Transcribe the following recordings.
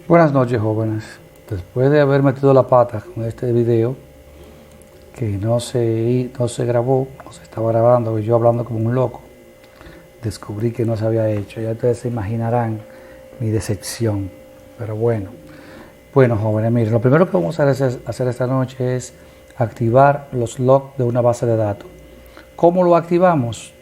Buenas noches, jóvenes. Después de haber metido la pata con este video que no se grabó, no se estaba grabando, y yo hablando como un loco, descubrí que no se había hecho. Ya ustedes se imaginarán mi decepción. Pero bueno, jóvenes, miren, lo primero que vamos a hacer esta noche es activar los logs de una base de datos. ¿Cómo lo activamos?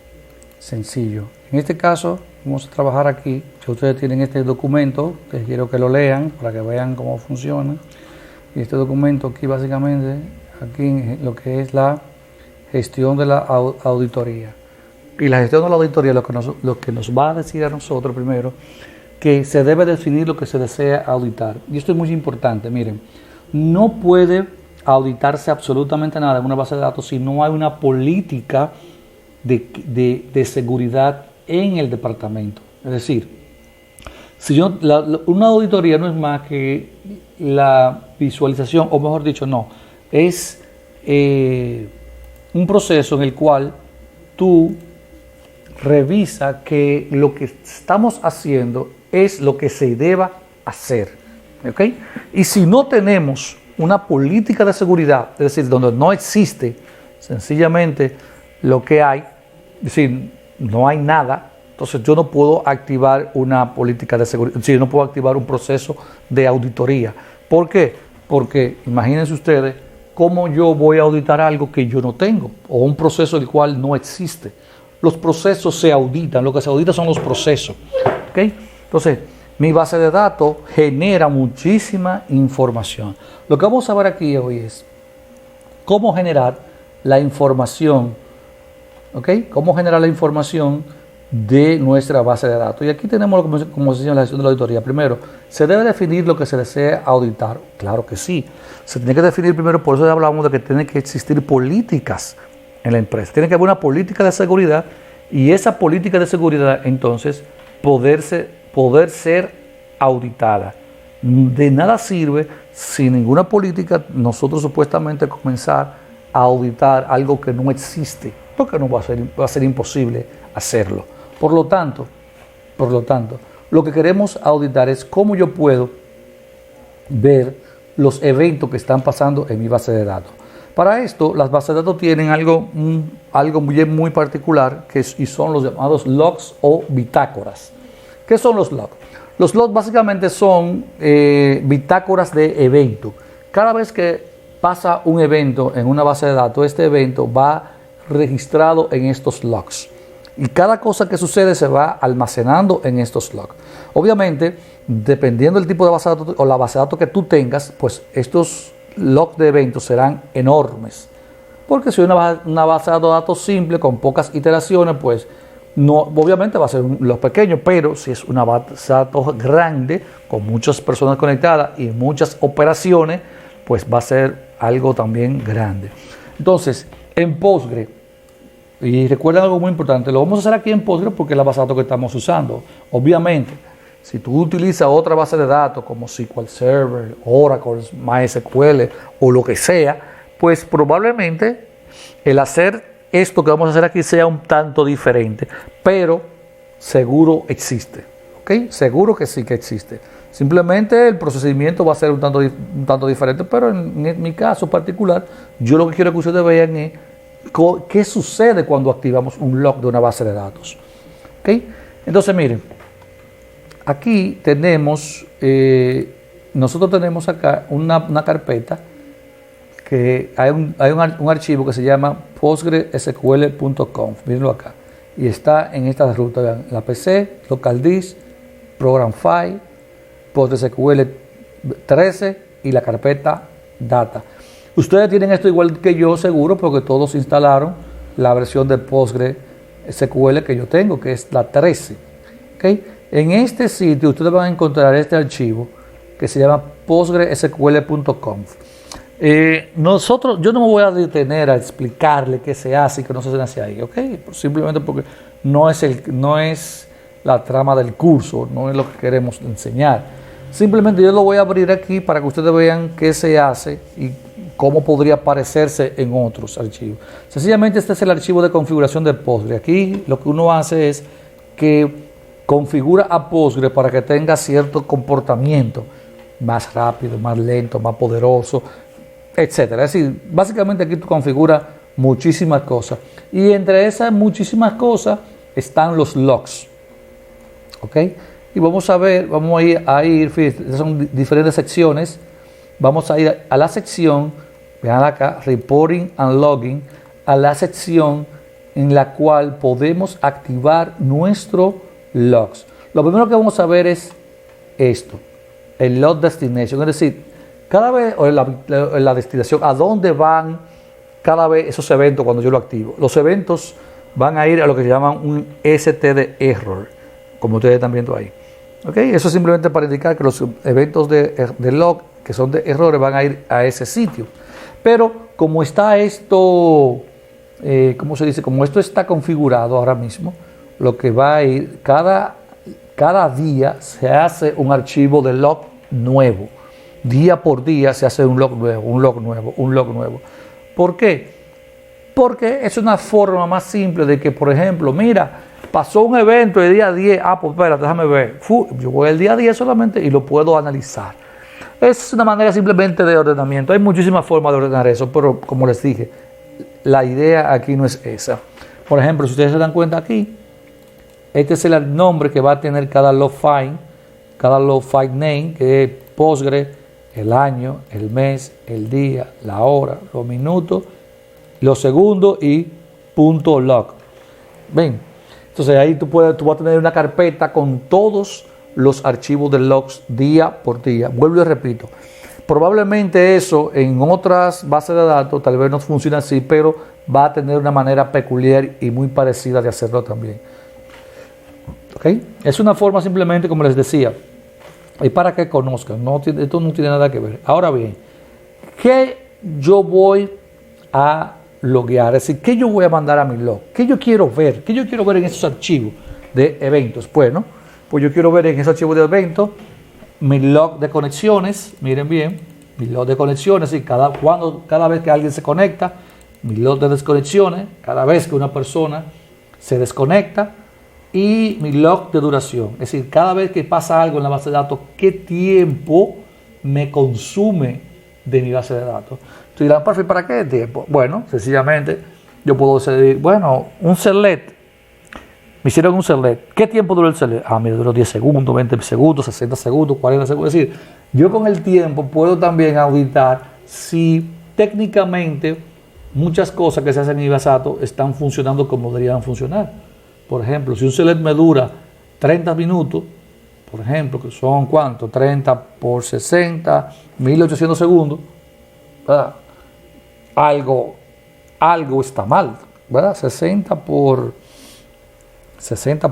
Sencillo. En este caso, vamos a trabajar aquí. Ya ustedes tienen este documento, que quiero que lo lean para que vean cómo funciona. Y este documento aquí básicamente, aquí lo que es la gestión de la auditoría. Y la gestión de la auditoría lo que nos va a decir a nosotros primero, que se debe definir lo que se desea auditar. Y esto es muy importante, miren, no puede auditarse absolutamente nada en una base de datos si no hay una política de seguridad en el departamento. Es decir, si una auditoría no es más que la visualización, o mejor dicho, no, es un proceso en el cual tú revisa que lo que estamos haciendo es lo que se deba hacer. ¿Ok? Y si no tenemos una política de seguridad, es decir, donde no existe sencillamente lo que hay, es decir, no hay nada, entonces yo no puedo activar una política de seguridad, es decir, no puedo activar un proceso de auditoría. ¿Por qué? Porque imagínense ustedes cómo yo voy a auditar algo que yo no tengo, o un proceso el cual no existe. Los procesos se auditan, lo que se audita son los procesos. ¿Okay? Entonces, mi base de datos genera muchísima información. Lo que vamos a ver aquí hoy es cómo generar la información, ¿ok? Cómo generar la información de nuestra base de datos. Y aquí tenemos, como se dice en la gestión de la auditoría. Primero, ¿se debe definir lo que se desea auditar? Claro que sí. Se tiene que definir primero, por eso hablamos de que tienen que existir políticas en la empresa. Tiene que haber una política de seguridad y esa política de seguridad entonces poder ser auditada. De nada sirve sin ninguna política nosotros supuestamente comenzar a auditar algo que no existe, porque no va a ser imposible hacerlo. Por lo tanto, lo que queremos auditar es cómo yo puedo ver los eventos que están pasando en mi base de datos. Para esto, las bases de datos tienen algo muy particular, y son los llamados logs o bitácoras. ¿Qué son los logs? Los logs básicamente son bitácoras de evento. Cada vez que pasa un evento en una base de datos, este evento va registrado en estos logs. Y cada cosa que sucede se va almacenando en estos logs. Obviamente, dependiendo del tipo de base de datos o la base de datos que tú tengas, pues estos logs de eventos serán enormes. Porque si una base de datos simple con pocas iteraciones, pues no, obviamente va a ser los pequeños, pero si es una base de datos grande, con muchas personas conectadas y muchas operaciones, pues va a ser algo también grande. Entonces, en Postgre, y recuerden algo muy importante, lo vamos a hacer aquí en Postgre porque es la base de datos que estamos usando. Obviamente, si tú utilizas otra base de datos como SQL Server, Oracle, MySQL o lo que sea, pues probablemente el hacer esto que vamos a hacer aquí sea un tanto diferente, pero seguro existe. ¿Ok? Seguro que sí que existe. Simplemente el procedimiento va a ser un tanto diferente, pero en mi caso particular, yo lo que quiero que ustedes vean es qué sucede cuando activamos un log de una base de datos. ¿Ok? Entonces, miren, aquí tenemos, nosotros tenemos acá una carpeta que hay un archivo que se llama postgresql.conf, mírenlo acá, y está en esta ruta, vean, la PC, local disk, program file, PostgreSQL 13 y la carpeta data. Ustedes tienen esto igual que yo seguro porque todos instalaron la versión de PostgreSQL que yo tengo, que es la 13. ¿Okay? En este sitio ustedes van a encontrar este archivo que se llama postgresql.conf. Yo no me voy a detener a explicarle qué se hace y qué no se hace ahí, ¿ok? Simplemente porque no es la trama del curso, no es lo que queremos enseñar. Simplemente yo lo voy a abrir aquí para que ustedes vean qué se hace y cómo podría parecerse en otros archivos. Sencillamente este es el archivo de configuración de Postgre. Aquí lo que uno hace es que configura a Postgre para que tenga cierto comportamiento. más rápido, más lento, más poderoso, etcétera. Es decir, básicamente aquí tú configuras muchísimas cosas. Y entre esas muchísimas cosas están los logs. ¿Ok? Y vamos a ver, vamos a ir, fíjense, son diferentes secciones. Vamos a ir a la sección, vean acá, Reporting and Logging, a la sección en la cual podemos activar nuestros logs. Lo primero que vamos a ver es esto, el log destination, es decir, cada vez, o la destinación, a dónde van cada vez esos eventos cuando yo lo activo. Los eventos van a ir a lo que se llama un std error, como ustedes están viendo ahí. ¿Okay? Eso es simplemente para indicar que los eventos de log, que son de errores, van a ir a ese sitio. Pero como está esto, ¿cómo se dice? Como esto está configurado ahora mismo, lo que va a ir, cada día se hace un archivo de log nuevo. Día por día se hace un log nuevo, un log nuevo, un log nuevo. ¿Por qué? Porque es una forma más simple de que, por ejemplo, mira, pasó un evento el día 10, pues espera, déjame ver. Yo voy el día 10 solamente y lo puedo analizar. Es una manera simplemente de ordenamiento. Hay muchísimas formas de ordenar eso, pero como les dije, la idea aquí no es esa. Por ejemplo, si ustedes se dan cuenta aquí, este es el nombre que va a tener cada log file name, que es Postgre, el año, el mes, el día, la hora, los minutos, los segundos y .log. Ven, entonces ahí tú vas a tener una carpeta con todos los archivos de logs día por día. Vuelvo y repito, probablemente eso en otras bases de datos tal vez no funcione así, pero va a tener una manera peculiar y muy parecida de hacerlo también. ¿Okay? Es una forma simplemente, como les decía, y para que conozcan, esto no tiene nada que ver. Ahora bien, ¿qué yo voy a loguear? Es decir, ¿qué yo voy a mandar a mi log? ¿Qué yo quiero ver? ¿Qué yo quiero ver en esos archivos de eventos? Bueno, pues yo quiero ver en esos archivos de eventos mi log de conexiones. Miren bien, mi log de conexiones, y cada vez que alguien se conecta, mi log de desconexiones, cada vez que una persona se desconecta, y mi log de duración, es decir, cada vez que pasa algo en la base de datos, qué tiempo me consume de mi base de datos. Entonces dirán, perfecto, ¿para qué tiempo? Bueno, sencillamente yo puedo decir, bueno, un select, me hicieron un select, ¿qué tiempo duró el select? Mira, duró 10 segundos, 20 segundos, 60 segundos, 40 segundos. Es decir, yo con el tiempo puedo también auditar si técnicamente muchas cosas que se hacen en mi base de datos están funcionando como deberían funcionar. Por ejemplo, si un select me dura 30 minutos, por ejemplo, que son ¿cuánto? 30 por 60, 1800 segundos, ¿verdad? Algo está mal, ¿verdad? 60 por 60,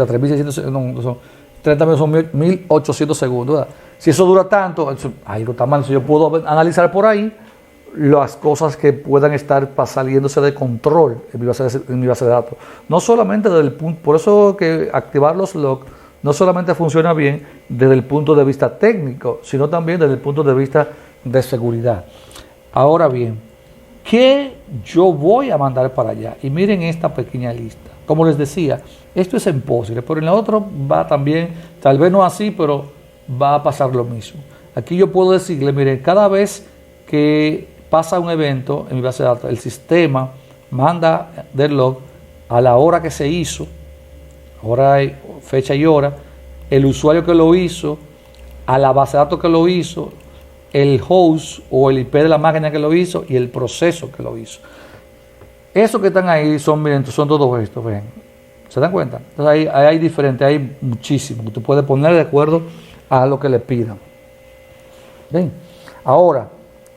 3600, no, son 30 minutos, son 1800 segundos, ¿verdad? Si eso dura tanto, algo está mal. Si yo puedo analizar por ahí las cosas que puedan estar saliéndose de control en mi base de datos. No solamente desde el punto, por eso que activar los logs no solamente funciona bien desde el punto de vista técnico, sino también desde el punto de vista de seguridad. Ahora bien, ¿qué yo voy a mandar para allá? Y miren esta pequeña lista. Como les decía, esto es en Postgre, pero en la otra va también, tal vez no así, pero va a pasar lo mismo. Aquí yo puedo decirle, miren, cada vez que pasa un evento en mi base de datos, el sistema manda del log a la hora que se hizo, hora, fecha y hora, el usuario que lo hizo, a la base de datos que lo hizo, el host o el IP de la máquina que lo hizo y el proceso que lo hizo. Esos que están ahí son, miren, son todos estos, ven. ¿Se dan cuenta? Entonces ahí hay diferentes, hay muchísimos. Tú puedes poner de acuerdo a lo que le pidan. Bien. Ahora,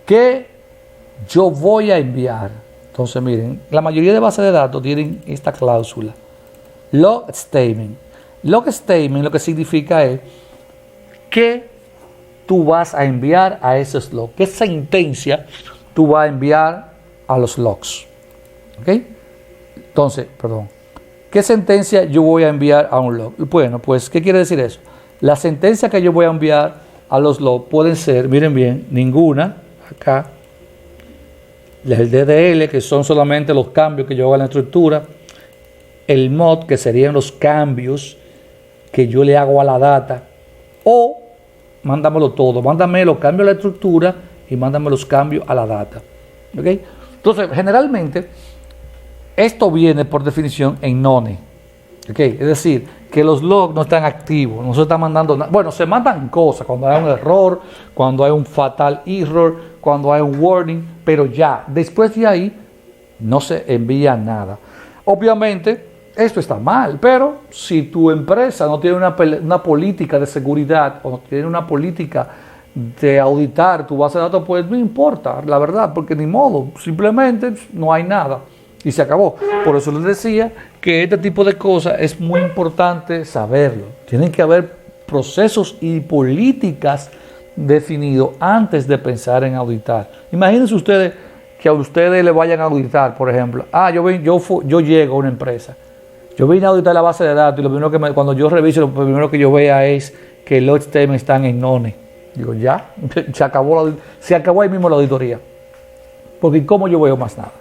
¿qué yo voy a enviar? Entonces, miren, la mayoría de bases de datos tienen esta cláusula. Log statement. Log statement lo que significa es que tú vas a enviar a esos logs. ¿Qué sentencia tú vas a enviar a los logs? ¿Ok? Entonces, ¿qué sentencia yo voy a enviar a un log? Bueno, pues, ¿qué quiere decir eso? La sentencia que yo voy a enviar a los logs pueden ser, miren bien, ninguna, acá, el DDL, que son solamente los cambios que yo hago en la estructura, el mod, que serían los cambios que yo le hago a la data, o mándamelo todo, mándame los cambios a la estructura y mándame los cambios a la data. ¿Ok? Entonces, generalmente, esto viene por definición en none. ¿Ok? Es decir, que los logs no están activos, no se está mandando nada. Bueno, se mandan cosas cuando hay un error, cuando hay un fatal error, cuando hay un warning, pero ya, después de ahí, no se envía nada. Obviamente, esto está mal, pero si tu empresa no tiene una política de seguridad o no tiene una política de auditar tu base de datos, pues no importa, la verdad, porque ni modo, simplemente no hay nada y se acabó. Por eso les decía que este tipo de cosas es muy importante saberlo. Tienen que haber procesos y políticas definidos antes de pensar en auditar. Imagínense ustedes que a ustedes le vayan a auditar, por ejemplo. Yo llego a una empresa. Yo vine a auditar la base de datos y lo primero que cuando yo reviso, lo primero que yo vea es que los temas están en none. Digo, ya, se acabó ahí mismo la auditoría. Porque ¿cómo yo veo más nada?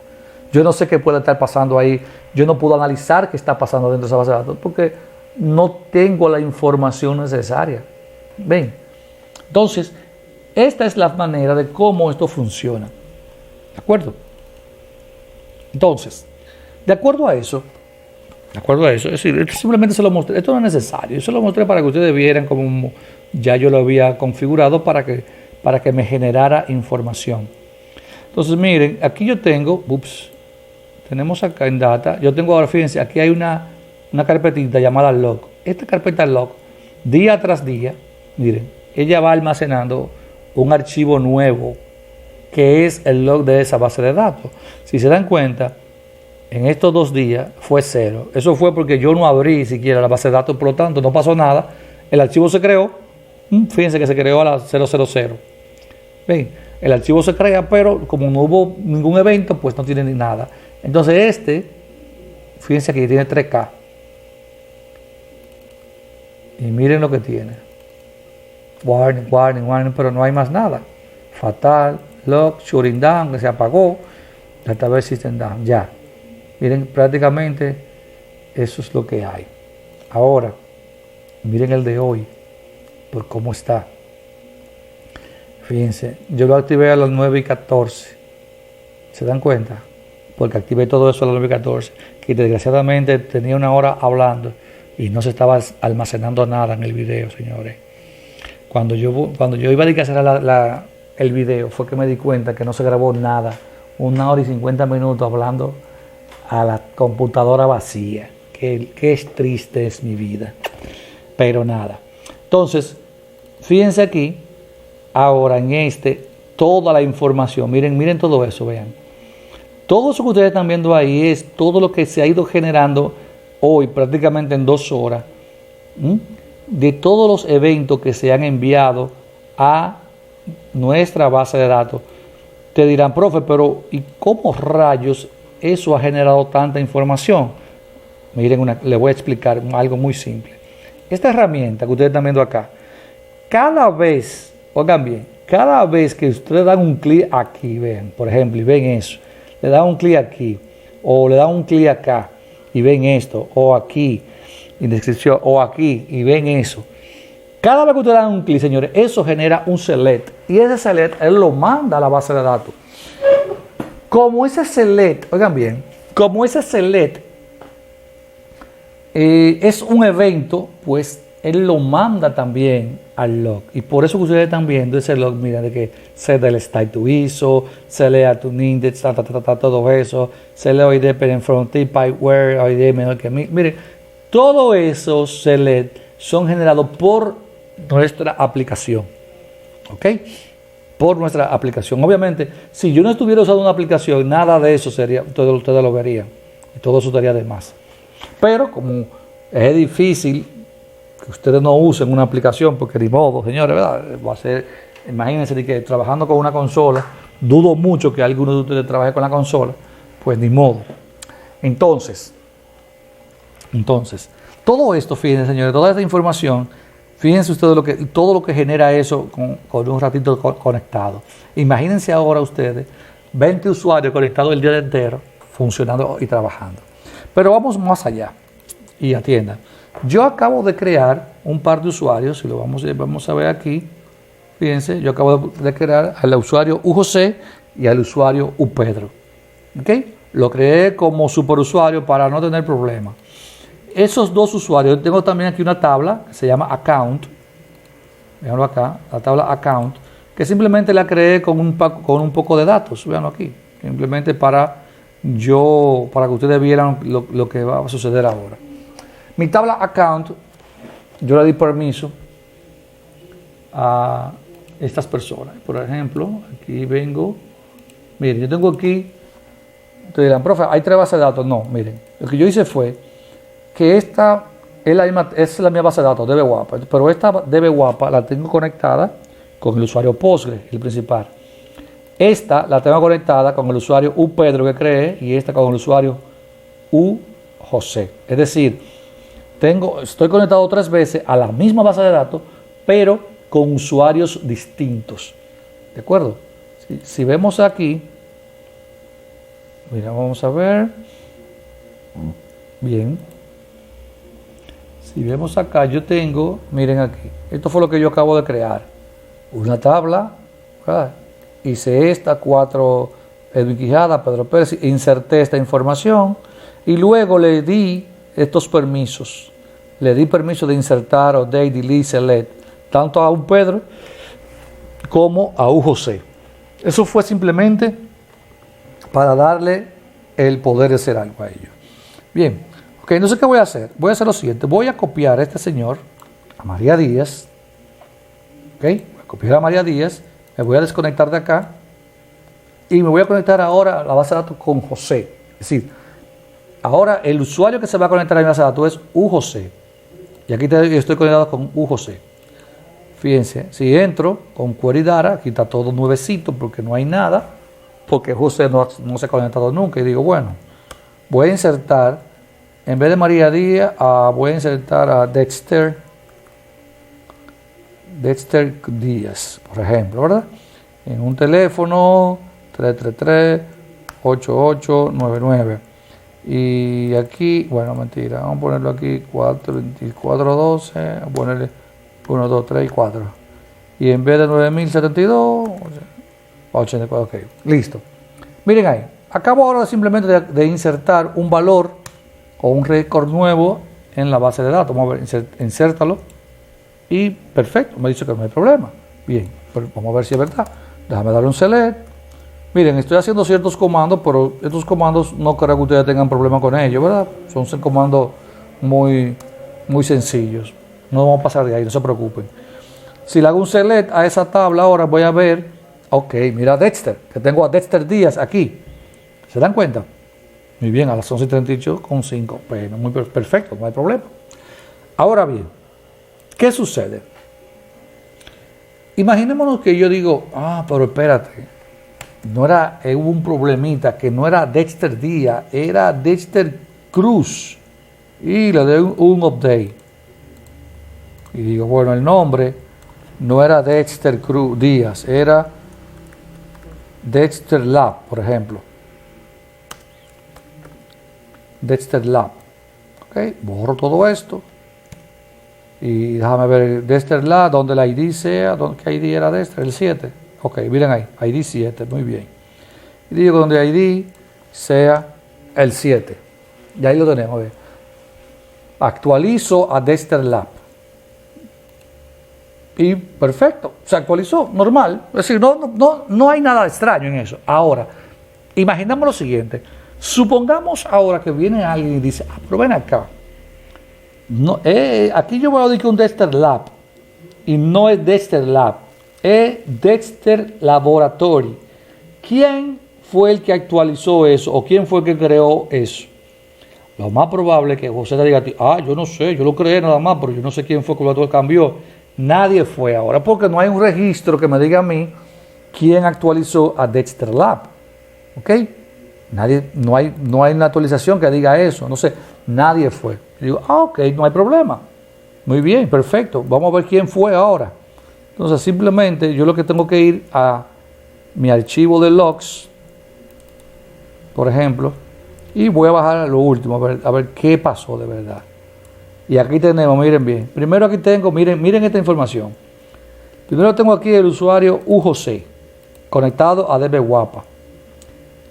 Yo no sé qué puede estar pasando ahí. Yo no puedo analizar qué está pasando dentro de esa base de datos porque no tengo la información necesaria. ¿Ven? Entonces, esta es la manera de cómo esto funciona. ¿De acuerdo? Entonces, de acuerdo a eso, es decir, simplemente se lo mostré, esto no es necesario, yo se lo mostré para que ustedes vieran cómo ya yo lo había configurado para que me generara información. Entonces miren, aquí yo tengo, tenemos acá en data, yo tengo ahora, fíjense, aquí hay una carpetita llamada log. Esta carpeta log, día tras día, miren, ella va almacenando un archivo nuevo que es el log de esa base de datos. Si se dan cuenta, en estos 2 días fue 0. Eso fue porque yo no abrí siquiera la base de datos, por lo tanto no pasó nada. El archivo se creó, fíjense que se creó a las 000. ¿Ven? El archivo se crea, pero como no hubo ningún evento, pues no tiene ni nada. Entonces fíjense que tiene 3K. Y miren lo que tiene. Warning, pero no hay más nada. Fatal, log, shutting down, que se apagó. Database system down, ya. Miren, prácticamente eso es lo que hay. Ahora, miren el de hoy, por cómo está. Fíjense, yo lo activé a las 9:14. ¿Se dan cuenta? Porque activé todo eso a las 9:14, que desgraciadamente tenía 1 hora hablando y no se estaba almacenando nada en el video, señores. Cuando yo iba a hacer el video, fue que me di cuenta que no se grabó nada. 1 hora y 50 minutos hablando a la computadora vacía. Qué triste es mi vida. Pero nada. Entonces, fíjense aquí, ahora en toda la información. Miren todo eso, vean. Todo eso que ustedes están viendo ahí es todo lo que se ha ido generando hoy, prácticamente en 2 horas, de todos los eventos que se han enviado a nuestra base de datos. Te dirán, profe, pero ¿y cómo rayos eso ha generado tanta información? Miren, les voy a explicar algo muy simple. Esta herramienta que ustedes están viendo acá, cada vez, oigan bien, cada vez que ustedes dan un clic aquí, vean, por ejemplo, y ven eso, le dan un clic aquí, o le dan un clic acá, y ven esto, o aquí, en descripción, o aquí, y ven eso. Cada vez que ustedes dan un clic, señores, eso genera un select, y ese select, él lo manda a la base de datos. Como ese select, oigan bien, como ese select es un evento, pues él lo manda también al log. Y por eso que ustedes están viendo ese log, miren, de que set del style to ISO, se lea to index, todo eso, se lea ID dependent from type, where, ID menor que mí. Miren, todos esos select son generados por nuestra aplicación. ¿Ok? Por nuestra aplicación. Obviamente, si yo no estuviera usando una aplicación, nada de eso sería, ustedes lo verían. Y todo eso estaría de más. Pero como es difícil que ustedes no usen una aplicación, porque ni modo, señores, ¿verdad? Va a ser, imagínense que trabajando con una consola, dudo mucho que alguno de ustedes trabaje con la consola, pues ni modo. Entonces, todo esto, fíjense, señores, toda esta información, fíjense ustedes todo lo que genera eso con un ratito conectado. Imagínense ahora ustedes 20 usuarios conectados el día entero, funcionando y trabajando. Pero vamos más allá y atiendan. Yo acabo de crear un par de usuarios, y lo vamos a ver aquí. fíjense, yo acabo de crear al usuario UJosé y al usuario UPedro. ¿Ok? Lo creé como superusuario para no tener problemas. Esos dos usuarios, yo tengo también aquí una tabla que se llama account. Veanlo acá, la tabla account, que simplemente la creé con un poco de datos. Veanlo aquí. Simplemente para que ustedes vieran lo que va a suceder ahora. Mi tabla account, yo le di permiso a estas personas. Por ejemplo, aquí vengo. Miren, yo tengo aquí. Ustedes dirán, profe, hay 3 bases de datos. No, miren. Lo que yo hice fue que esta es la misma base de datos, DBWAPA. Pero esta DBWAPA la tengo conectada con el usuario Postgre, el principal. Esta la tengo conectada con el usuario UPedro que creé y esta con el usuario UJosé. Es decir, estoy conectado 3 veces a la misma base de datos, pero con usuarios distintos. ¿De acuerdo? Si vemos aquí, mira, vamos a ver. Bien. Si vemos acá, yo tengo, miren aquí, esto fue lo que yo acabo de crear. Una tabla, ¿verdad? Hice esta, 4 Edwin Quijada, Pedro Pérez, inserté esta información y luego le di estos permisos. Le di permiso de insertar, update, delete, select, tanto a un Pedro como a un José. Eso fue simplemente para darle el poder de hacer algo a ellos. Bien, ok, entonces ¿qué voy a hacer? Voy a hacer lo siguiente, voy a copiar a este señor, a María Díaz, ok, voy a copiar a María Díaz, me voy a desconectar de acá y me voy a conectar ahora a la base de datos con José. Es decir, ahora el usuario que se va a conectar a mi base de datos es UJosé. Y aquí estoy conectado con UJosé. Fíjense, si entro con Query Data, aquí está todo nuevecito porque no hay nada, porque José no se ha conectado nunca. Y digo, bueno, voy a insertar, en vez de María Díaz, voy a insertar a Dexter Díaz, por ejemplo, ¿verdad? En un teléfono 333-8899. Y aquí, bueno, mentira, vamos a ponerlo aquí 42412, vamos a ponerle 1, 2, 3 y 4. Y en vez de 9072, 84, ok, listo. Miren ahí, acabo ahora simplemente de insertar un valor o un récord nuevo en la base de datos. Vamos a ver, insértalo. Y perfecto, me dice que no hay problema. Bien, pero vamos a ver si es verdad. Déjame darle un select. Miren, estoy haciendo ciertos comandos, pero estos comandos no creo que ustedes tengan problema con ellos, ¿verdad? Son comandos muy sencillos. No vamos a pasar de ahí, no se preocupen. Si le hago un select a esa tabla ahora, voy a ver, ok, mira Dexter, que tengo a Dexter Díaz aquí. ¿Se dan cuenta? Muy bien, a las 11:38:5. Bueno, muy perfecto, no hay problema. Ahora bien, ¿qué sucede? Imaginémonos que yo digo, pero espérate. Hubo un problemita, que no era Dexter Díaz, era Dexter Cruz. Y le doy un update. Y digo, bueno, el nombre no era Dexter Cruz Díaz, era Dexter Lab, por ejemplo. Dexter Lab. Ok, borro todo esto. Y déjame ver Dexter Lab, donde la ID sea, ¿qué ID era Dexter? El 7. Ok, miren ahí, ID 7, muy bien. Y digo donde ID sea el 7. Y ahí lo tenemos, a ver. Actualizo a Dexter Lab. Y perfecto, se actualizó, normal. Es decir, no hay nada extraño en eso. Ahora, imaginamos lo siguiente. Supongamos ahora que viene alguien y dice, pero ven acá. No, aquí yo voy a decir un Dexter Lab. Y no es Dexter Lab. Es Dexter Laboratory. ¿Quién fue el que actualizó eso? ¿O quién fue el que creó eso? Lo más probable es que José te diga a ti, yo no sé, yo lo creé nada más, pero yo no sé quién fue que lo cambió. Nadie fue ahora, porque no hay un registro que me diga a mí quién actualizó a Dexter Lab. ¿Ok? No hay una actualización que diga eso. No sé, nadie fue. Y digo, ok, no hay problema. Muy bien, perfecto. Vamos a ver quién fue ahora. Entonces, simplemente yo lo que tengo que ir a mi archivo de logs, por ejemplo, y voy a bajar a lo último, a ver qué pasó de verdad. Y aquí tenemos, miren bien. Primero aquí tengo, miren esta información. Primero tengo aquí el usuario UJC, conectado a DB Guapa.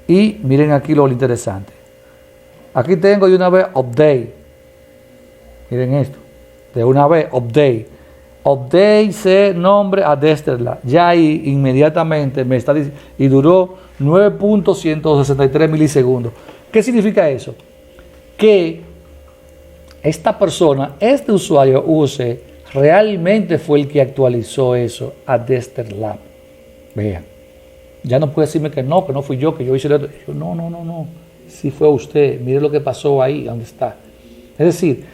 Y miren aquí lo interesante. Aquí tengo de una vez update. Miren esto. De una vez update. Update se nombre a Dexter. Ya ahí inmediatamente me está diciendo. Y duró 9.163 milisegundos. ¿Qué significa eso? Que esta persona, este usuario UC, realmente fue el que actualizó eso a Dexter Lab. Vean. Ya no puede decirme que no fui yo, que yo hice esto. No. Sí fue usted. Mire lo que pasó ahí, donde está. Es decir,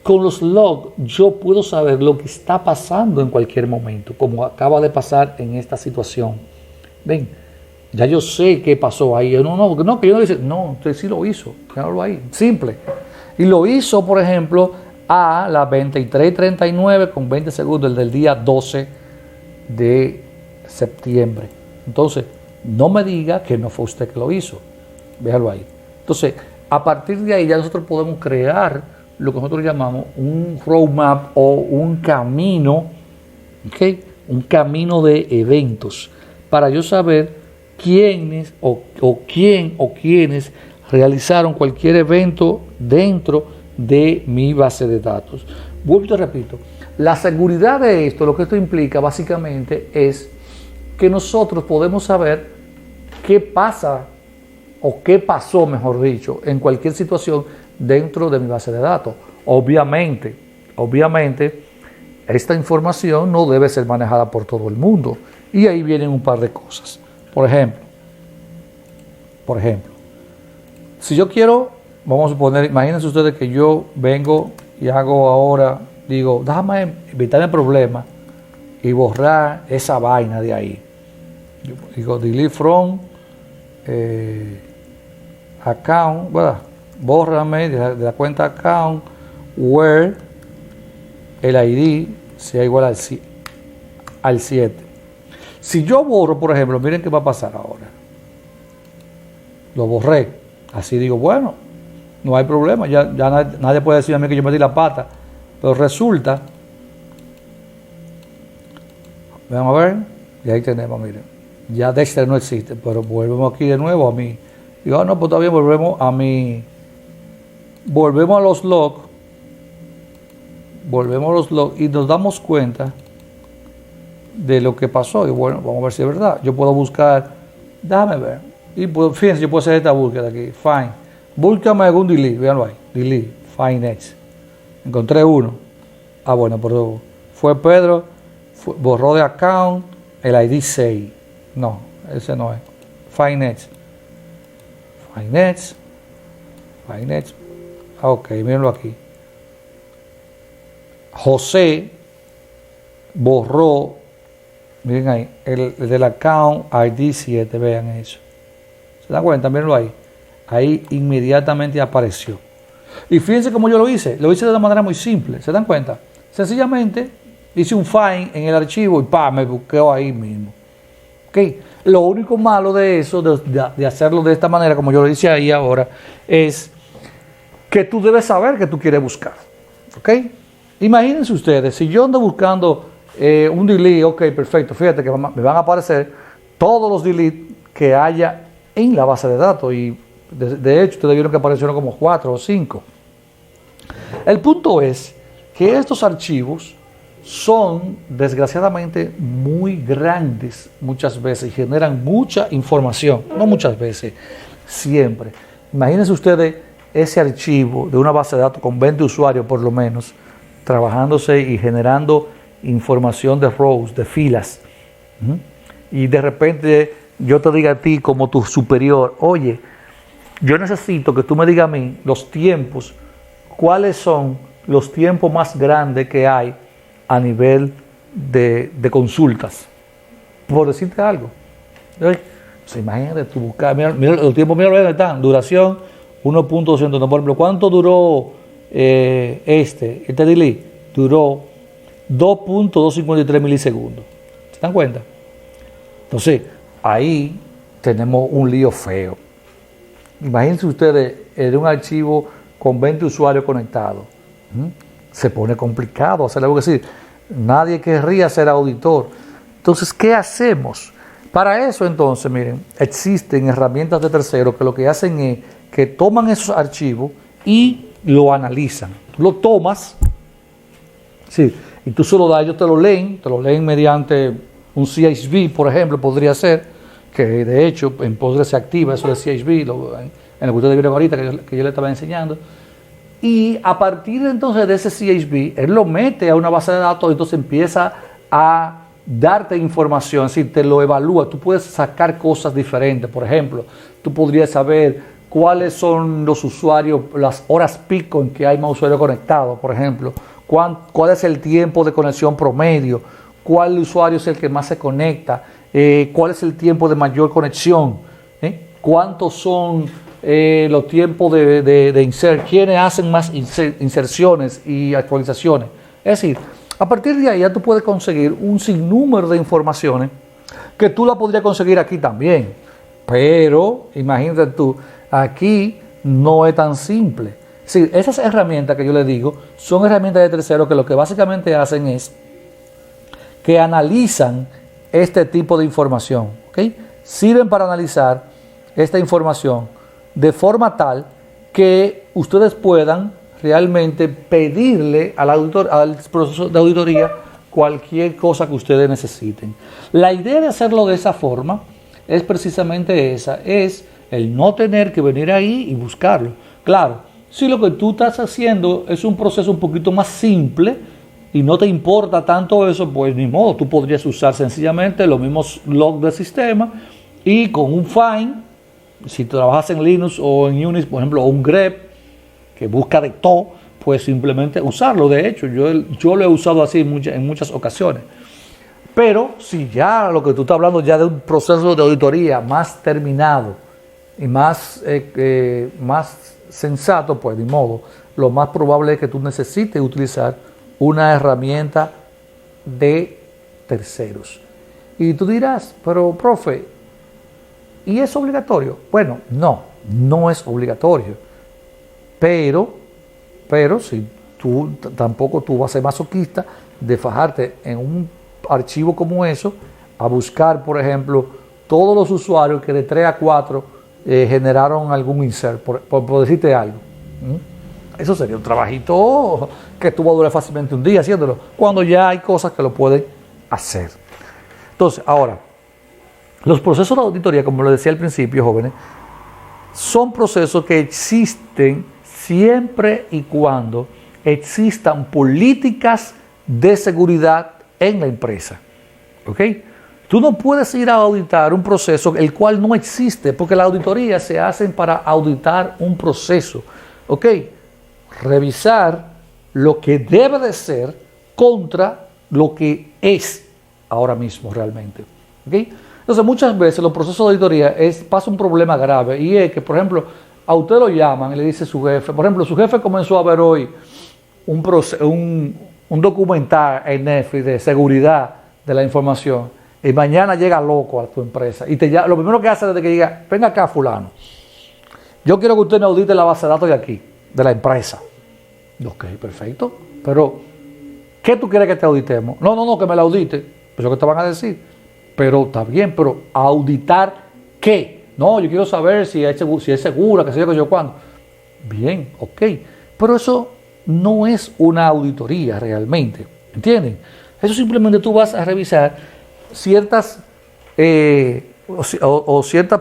con los logs yo puedo saber lo que está pasando en cualquier momento, como acaba de pasar en esta situación. Ven, ya yo sé qué pasó ahí. No, que yo no dice, no, usted sí lo hizo. Déjalo ahí, simple. Y lo hizo, por ejemplo, a las 23:39 con 20 segundos, el del día 12 de septiembre. Entonces, no me diga que no fue usted que lo hizo. Déjalo ahí. Entonces, a partir de ahí ya nosotros podemos crear lo que nosotros llamamos un roadmap o un camino, ¿okay? Un camino de eventos para yo saber quiénes o quiénes realizaron cualquier evento dentro de mi base de datos. Vuelvo y te repito, la seguridad de esto, lo que esto implica básicamente es que nosotros podemos saber qué pasa o qué pasó, mejor dicho, en cualquier situación dentro de mi base de datos. Obviamente, esta información no debe ser manejada por todo el mundo. Y ahí vienen un par de cosas. Por ejemplo, si yo quiero, vamos a suponer, imagínense ustedes que yo vengo y hago ahora, digo, déjame evitar el problema y borrar esa vaina de ahí. Yo digo, delete from account, ¿verdad? Bórrame de la cuenta account where el ID sea igual al 7. Si yo borro, por ejemplo, miren qué va a pasar ahora. Lo borré. Así digo, bueno, no hay problema. Ya nadie puede decir a mí que yo metí la pata. Pero resulta, vamos a ver, y ahí tenemos, miren. Ya Dexter no existe, pero volvemos aquí de nuevo a mí. Digo, no, pues todavía volvemos a mi... Volvemos a los logs y nos damos cuenta de lo que pasó. Y bueno, vamos a ver si es verdad. Yo puedo buscar, déjame ver. Y fíjense, yo puedo hacer esta búsqueda aquí. Find. Búscame algún delete, véanlo ahí. Delete, find next. Encontré uno. Ah, bueno, pero fue Pedro, borró de account el ID 6. No, ese no es. Find next. Find next. Find next. Ok, mírenlo aquí. José borró, miren ahí, el del account ID 7, vean eso. ¿Se dan cuenta? Mírenlo ahí. Ahí inmediatamente apareció. Y fíjense cómo yo lo hice de una manera muy simple. ¿Se dan cuenta? Sencillamente hice un find en el archivo y me busqué ahí mismo. ¿Okay? Lo único malo de eso, de hacerlo de esta manera, como yo lo hice ahí ahora, es que tú debes saber que tú quieres buscar. ¿Ok? Imagínense ustedes, si yo ando buscando un delete, ok, perfecto, fíjate que me van a aparecer todos los delete que haya en la base de datos y de hecho ustedes vieron que aparecieron como 4 o 5. El punto es que estos archivos son desgraciadamente muy grandes muchas veces y generan mucha información, no muchas veces, siempre. Imagínense ustedes ese archivo de una base de datos con 20 usuarios por lo menos, trabajándose y generando información de rows, de filas. Y de repente yo te diga a ti como tu superior, oye, yo necesito que tú me digas a mí los tiempos, cuáles son los tiempos más grandes que hay a nivel de consultas. Por decirte algo. Entonces, imagínate tú buscar, mira los tiempos, mira dónde están, duración 1.200, por ejemplo, ¿cuánto duró este delete? Duró 2.253 milisegundos. ¿Se dan cuenta? Entonces, ahí tenemos un lío feo. Imagínense ustedes en un archivo con 20 usuarios conectados. Se pone complicado hacer algo así. Nadie querría ser auditor. Entonces, ¿qué hacemos? Para eso, entonces, miren, existen herramientas de terceros que lo que hacen es que toman esos archivos y lo analizan. Tú lo tomas, sí, y tú se lo das, ellos te lo leen mediante un CSV, por ejemplo, podría ser, que de hecho en Postgres se activa eso de CSV, en lo que ustedes vieron ahorita, que yo le estaba enseñando. Y a partir entonces de ese CSV, él lo mete a una base de datos y entonces empieza a darte información, si te lo evalúa, tú puedes sacar cosas diferentes. Por ejemplo, tú podrías saber cuáles son los usuarios, las horas pico en que hay más usuarios conectados, por ejemplo, cuál es el tiempo de conexión promedio, cuál usuario es el que más se conecta, cuál es el tiempo de mayor conexión, cuántos son los tiempos de insert, quiénes hacen más inserciones y actualizaciones. Es decir, a partir de ahí ya tú puedes conseguir un sinnúmero de informaciones que tú la podrías conseguir aquí también. Pero, imagínate tú, aquí no es tan simple. Sí, esas herramientas que yo les digo son herramientas de terceros que lo que básicamente hacen es que analizan este tipo de información. ¿Okay? Sirven para analizar esta información de forma tal que ustedes puedan realmente pedirle al proceso de auditoría cualquier cosa que ustedes necesiten. La idea de hacerlo de esa forma es precisamente esa, es el no tener que venir ahí y buscarlo. Claro, si lo que tú estás haciendo es un proceso un poquito más simple y no te importa tanto eso, pues ni modo, tú podrías usar sencillamente los mismos logs del sistema y con un find, si trabajas en Linux o en Unix, por ejemplo, o un grep que busca de todo, pues simplemente usarlo. De hecho, yo lo he usado así en muchas ocasiones. Pero si ya lo que tú estás hablando ya de un proceso de auditoría más terminado y más sensato, pues de modo, lo más probable es que tú necesites utilizar una herramienta de terceros. Y tú dirás, pero profe, ¿y es obligatorio? Bueno, no es obligatorio. Pero si tú tampoco tú vas a ser masoquista de fajarte en un archivo como eso, a buscar, por ejemplo, todos los usuarios que de 3 a 4 generaron algún insert, por decirte algo. Eso sería un trabajito que tú vas a durar fácilmente un día haciéndolo, cuando ya hay cosas que lo pueden hacer. Entonces, ahora, los procesos de auditoría, como lo decía al principio, jóvenes, son procesos que existen siempre y cuando existan políticas de seguridad en la empresa. ¿Ok? Tú no puedes ir a auditar un proceso el cual no existe, porque las auditorías se hacen para auditar un proceso. ¿Ok? Revisar lo que debe de ser contra lo que es ahora mismo realmente. ¿Ok? Entonces, muchas veces los procesos de auditoría pasa un problema grave, y es que, por ejemplo, a usted lo llaman y le dice su jefe, por ejemplo, su jefe comenzó a ver hoy un documental en Netflix de seguridad de la información, y mañana llega loco a tu empresa y lo primero que hace es que diga, venga acá fulano, yo quiero que usted me audite la base de datos de aquí, de la empresa. Ok, perfecto, pero ¿qué tú quieres que te auditemos? No, que me la audite. Eso que te van a decir. Pero está bien, pero ¿auditar qué? No, yo quiero saber si es segura, qué sé yo cuándo. Bien, ok. Pero eso no es una auditoría realmente. ¿Entienden? Eso simplemente tú vas a revisar ciertas ciertas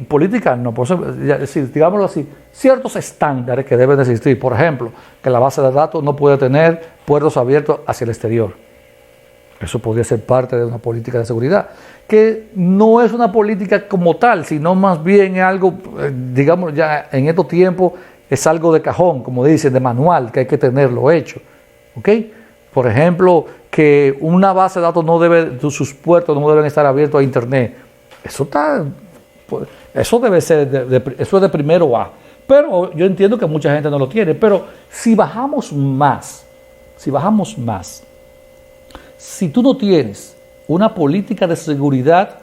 políticas, no, por eso, decir, digámoslo así, ciertos estándares que deben de existir. Por ejemplo, que la base de datos no puede tener puertos abiertos hacia el exterior. Eso podría ser parte de una política de seguridad, que no es una política como tal, sino más bien algo, digamos, ya en estos tiempos es algo de cajón, como dicen, de manual, que hay que tenerlo hecho. ¿Ok? Por ejemplo, que una base de datos sus puertos no deben estar abiertos a Internet. Eso debe ser, eso es de primero A. Pero yo entiendo que mucha gente no lo tiene. Pero si bajamos más, si tú no tienes una política de seguridad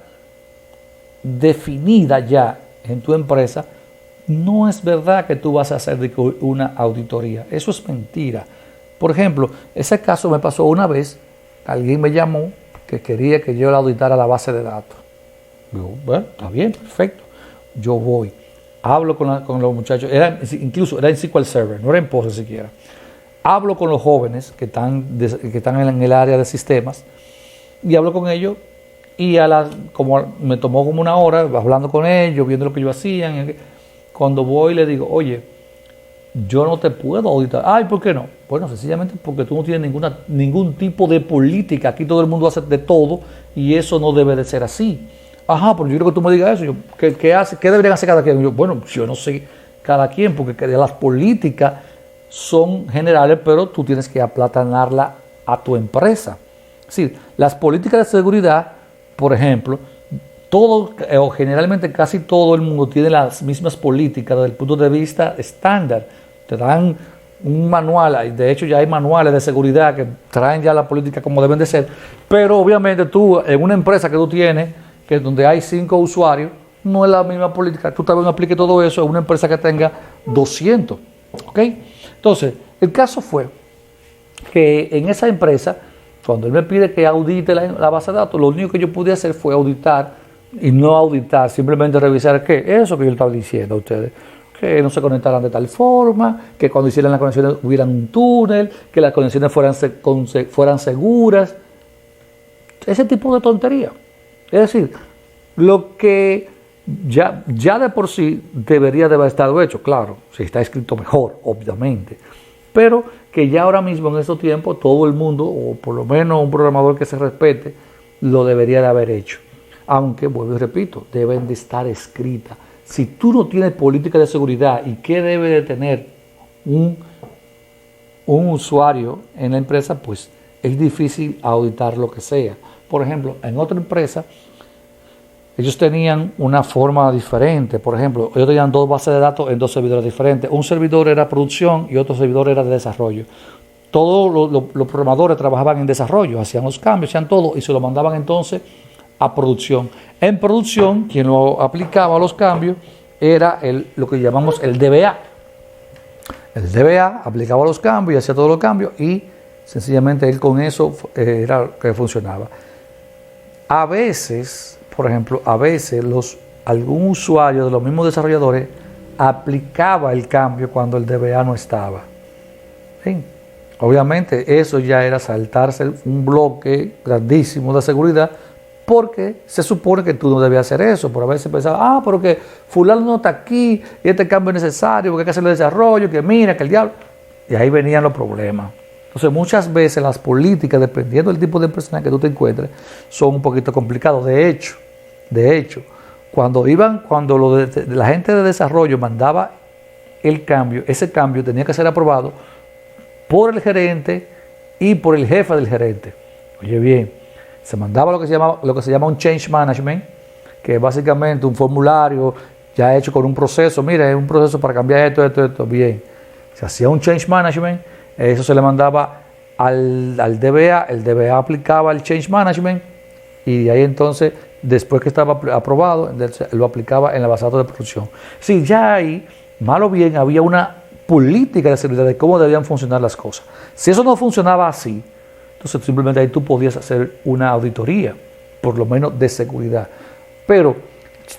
definida ya en tu empresa, no es verdad que tú vas a hacer una auditoría. Eso es mentira. Por ejemplo, ese caso me pasó una vez alguien me llamó que quería que yo le auditara la base de datos. Digo, bueno, está bien, perfecto. Yo voy, hablo con los muchachos, incluso era en SQL Server, no era en Postgres siquiera. Hablo con los jóvenes que están en el área de sistemas y hablo con ellos y como me tomó como una hora hablando con ellos, viendo lo que ellos hacían. Cuando voy le digo, oye, yo no te puedo auditar. Ay, ¿por qué no? Bueno, sencillamente porque tú no tienes ningún tipo de política. Aquí todo el mundo hace de todo y eso no debe de ser así. Ajá, pero yo quiero que tú me digas eso. ¿Qué deberían hacer cada quien? Bueno, yo no sé cada quien, porque las políticas son generales, pero tú tienes que aplatanarla a tu empresa. Es decir, las políticas de seguridad, por ejemplo, o generalmente casi todo el mundo tiene las mismas políticas desde el punto de vista estándar. Te dan un manual, de hecho ya hay manuales de seguridad que traen ya la política como deben de ser, pero obviamente tú en una empresa que tú tienes, que donde hay 5 usuarios, no es la misma política. Tú también apliques todo eso a una empresa que tenga 200. ¿Ok? Entonces, el caso fue que en esa empresa, cuando él me pide que audite la base de datos, lo único que yo pude hacer fue auditar, y no auditar, simplemente revisar que eso que yo le estaba diciendo a ustedes, que no se conectaran de tal forma, que cuando hicieran las conexiones hubieran un túnel, que las conexiones fueran seguras, ese tipo de tontería. Es decir, lo que ya de por sí debería de haber estado hecho, claro, si está escrito mejor, obviamente, pero que ya ahora mismo en estos tiempos todo el mundo, o por lo menos un programador que se respete, lo debería de haber hecho. Aunque, vuelvo y repito, deben de estar escritas. Si tú no tienes política de seguridad y qué debe de tener un usuario en la empresa, pues es difícil auditar lo que sea. Por ejemplo, en otra empresa, ellos tenían una forma diferente. Por ejemplo, ellos tenían 2 bases de datos en 2 servidores diferentes. Un servidor era producción y otro servidor era de desarrollo. Todos los programadores trabajaban en desarrollo, hacían los cambios, hacían todo y se lo mandaban entonces a producción. En producción, quien lo aplicaba a los cambios era lo que llamamos el DBA. El DBA aplicaba los cambios y hacía todos los cambios y sencillamente él con eso era lo que funcionaba. A veces, por ejemplo, algún usuario de los mismos desarrolladores aplicaba el cambio cuando el DBA no estaba. ¿Sí? Obviamente eso ya era saltarse un bloque grandísimo de seguridad, porque se supone que tú no debías hacer eso. Por a veces pensaba, pero que fulano no está aquí y este cambio es necesario porque hay que hacerle desarrollo, que mira, que el diablo. Y ahí venían los problemas. Entonces muchas veces las políticas, dependiendo del tipo de persona que tú te encuentres, son un poquito complicados. De hecho, cuando la gente de desarrollo mandaba el cambio, ese cambio tenía que ser aprobado por el gerente y por el jefe del gerente. Oye bien, se mandaba lo que se llama un change management, que es básicamente un formulario ya hecho con un proceso. Mira, es un proceso para cambiar esto. Bien, se hacía un change management, eso se le mandaba al DBA, el DBA aplicaba el change management y de ahí entonces, después que estaba aprobado, lo aplicaba en la base de datos de producción. Sí, ya ahí, mal o bien, había una política de seguridad de cómo debían funcionar las cosas. Si eso no funcionaba así, entonces simplemente ahí tú podías hacer una auditoría, por lo menos de seguridad. Pero,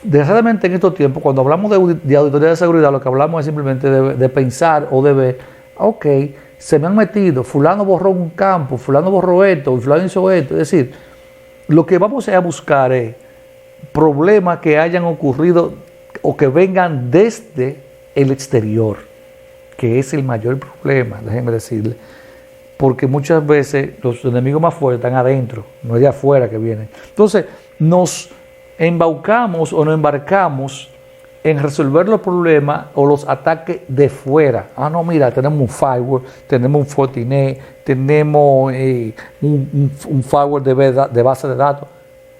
desgraciadamente en estos tiempos, cuando hablamos de auditoría de seguridad, lo que hablamos es simplemente de pensar o de ver, ok, se me han metido, fulano borró un campo, fulano borró esto, fulano hizo esto. Es decir, lo que vamos a buscar es problemas que hayan ocurrido o que vengan desde el exterior, que es el mayor problema, déjenme decirle. Porque muchas veces los enemigos más fuertes están adentro, no es de afuera que vienen. Entonces, nos embaucamos o nos embarcamos en resolver los problemas o los ataques de fuera. No, mira, tenemos un firewall, tenemos un Fortinet, tenemos un firewall de base de datos.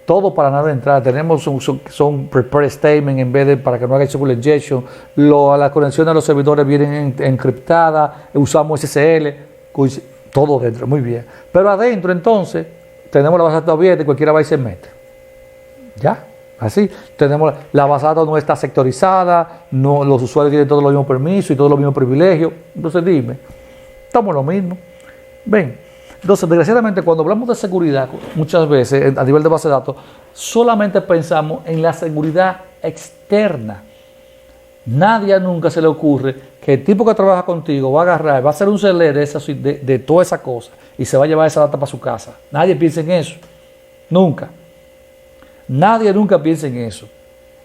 Todo para nada de entrada. Tenemos son prepare statement en vez de para que no haga SQL injection. Las conexiones a los servidores vienen encriptadas, usamos SSL. Todo dentro, muy bien. Pero adentro, entonces, tenemos la base de datos abierta y cualquiera va y se mete. ¿Ya? Así. Tenemos la base de datos no está sectorizada, los usuarios tienen todos los mismos permisos y todos los mismos privilegios. Entonces, dime, estamos lo mismo. Ven. Entonces, desgraciadamente, cuando hablamos de seguridad, muchas veces a nivel de base de datos, solamente pensamos en la seguridad externa. Nadie nunca se le ocurre que el tipo que trabaja contigo va a agarrar, va a hacer un celer de toda esa cosa y se va a llevar esa data para su casa. Nadie piensa en eso. Nunca. Nadie nunca piensa en eso.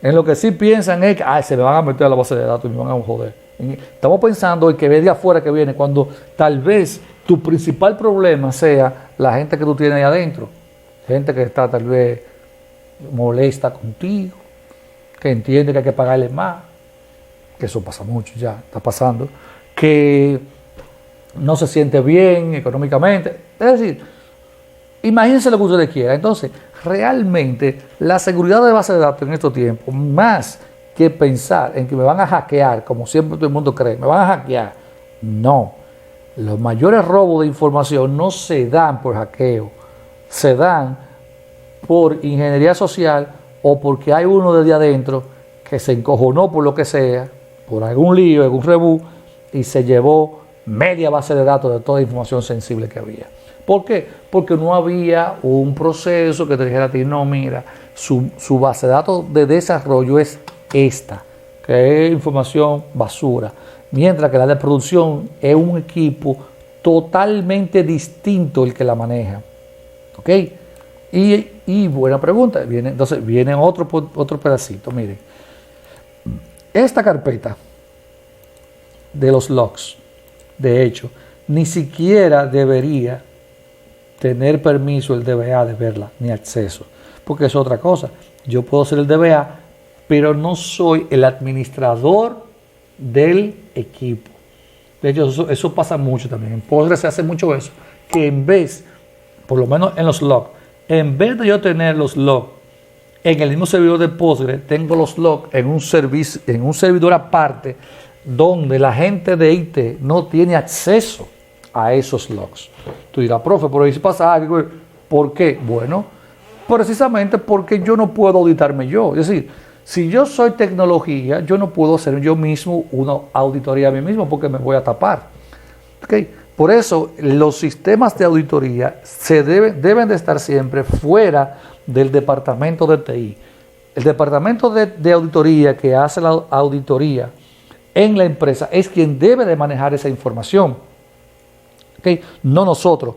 En lo que sí piensan es que se me van a meter a la base de datos y me van a joder. Estamos pensando en que ve de afuera que viene, cuando tal vez tu principal problema sea la gente que tú tienes ahí adentro. Gente que está tal vez molesta contigo, que entiende que hay que pagarle más, que eso pasa mucho ya, está pasando, que no se siente bien económicamente. Es decir, imagínense lo que ustedes quieran. Entonces, realmente la seguridad de base de datos en estos tiempos, más que pensar en que me van a hackear, como siempre todo el mundo cree, me van a hackear, no. Los mayores robos de información no se dan por hackeo, se dan por ingeniería social o porque hay uno desde adentro que se encojonó por lo que sea, por algún lío, algún rebú, y se llevó media base de datos de toda la información sensible que había. ¿Por qué? Porque no había un proceso que te dijera a ti, no, mira, su base de datos de desarrollo es esta, que es información basura, mientras que la de producción es un equipo totalmente distinto el que la maneja. ¿Ok? Y buena pregunta, entonces viene otro pedacito, miren. Esta carpeta de los logs, de hecho, ni siquiera debería tener permiso el DBA de verla, ni acceso, porque es otra cosa. Yo puedo ser el DBA, pero no soy el administrador del equipo. De hecho, eso pasa mucho también. En Postgres se hace mucho eso, que en vez, por lo menos en los logs, en vez de yo tener los logs en el mismo servidor de Postgres, tengo los logs en un servidor aparte, donde la gente de IT no tiene acceso a esos logs. Tú dirás, profe, pero ahí pasa algo. ¿Por qué? Bueno, precisamente porque yo no puedo auditarme yo. Es decir, si yo soy tecnología, yo no puedo hacer yo mismo una auditoría a mí mismo porque me voy a tapar. ¿Okay? Por eso los sistemas de auditoría deben de estar siempre fuera del departamento de TI. El departamento de auditoría que hace la auditoría en la empresa es quien debe de manejar esa información. ¿Okay? No nosotros.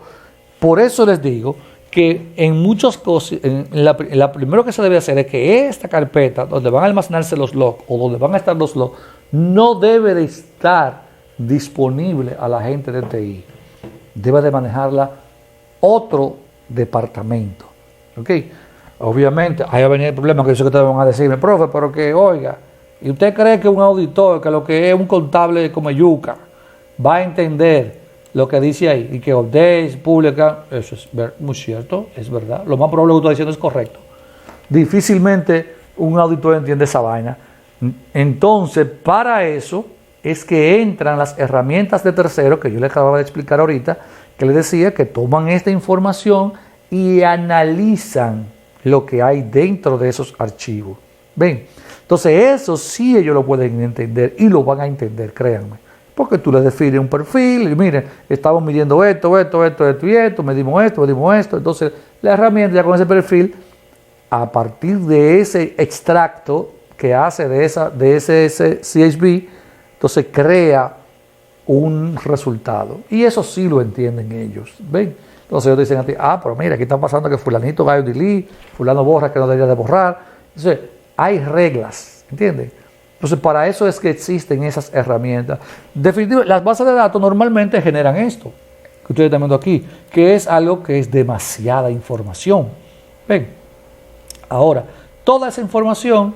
Por eso les digo que en muchas cosas, la primero que se debe hacer es que esta carpeta donde van a almacenarse los logs o donde van a estar los logs no debe de estar disponible a la gente de TI. Debe de manejarla otro departamento. ¿Ok? Obviamente, ahí va a venir el problema que yo sé que ustedes van a decirme, profe, pero que oiga, ¿y usted cree que un auditor, que lo que es un contable como yuca, va a entender lo que dice ahí y que updates, publica? Eso es muy cierto, es verdad. Lo más probable que usted está diciendo es correcto. Difícilmente un auditor entiende esa vaina. Entonces, para eso es que entran las herramientas de terceros que yo les acababa de explicar ahorita, que les decía que toman esta información y analizan lo que hay dentro de esos archivos. ¿Ven? Entonces eso sí ellos lo pueden entender y lo van a entender, créanme. Porque tú le defines un perfil y miren, estamos midiendo esto y esto, medimos esto. Entonces la herramienta ya con ese perfil, a partir de ese extracto que hace de ese CSV, entonces crea un resultado. Y eso sí lo entienden ellos. ¿Ven? Entonces ellos dicen a ti, pero mira, aquí está pasando que fulanito va a delete, fulano borra que no debería de borrar. Entonces hay reglas, ¿entiendes? Entonces para eso es que existen esas herramientas. Definitivamente, las bases de datos normalmente generan esto, que ustedes están viendo aquí, que es algo que es demasiada información. ¿Ven? Ahora, toda esa información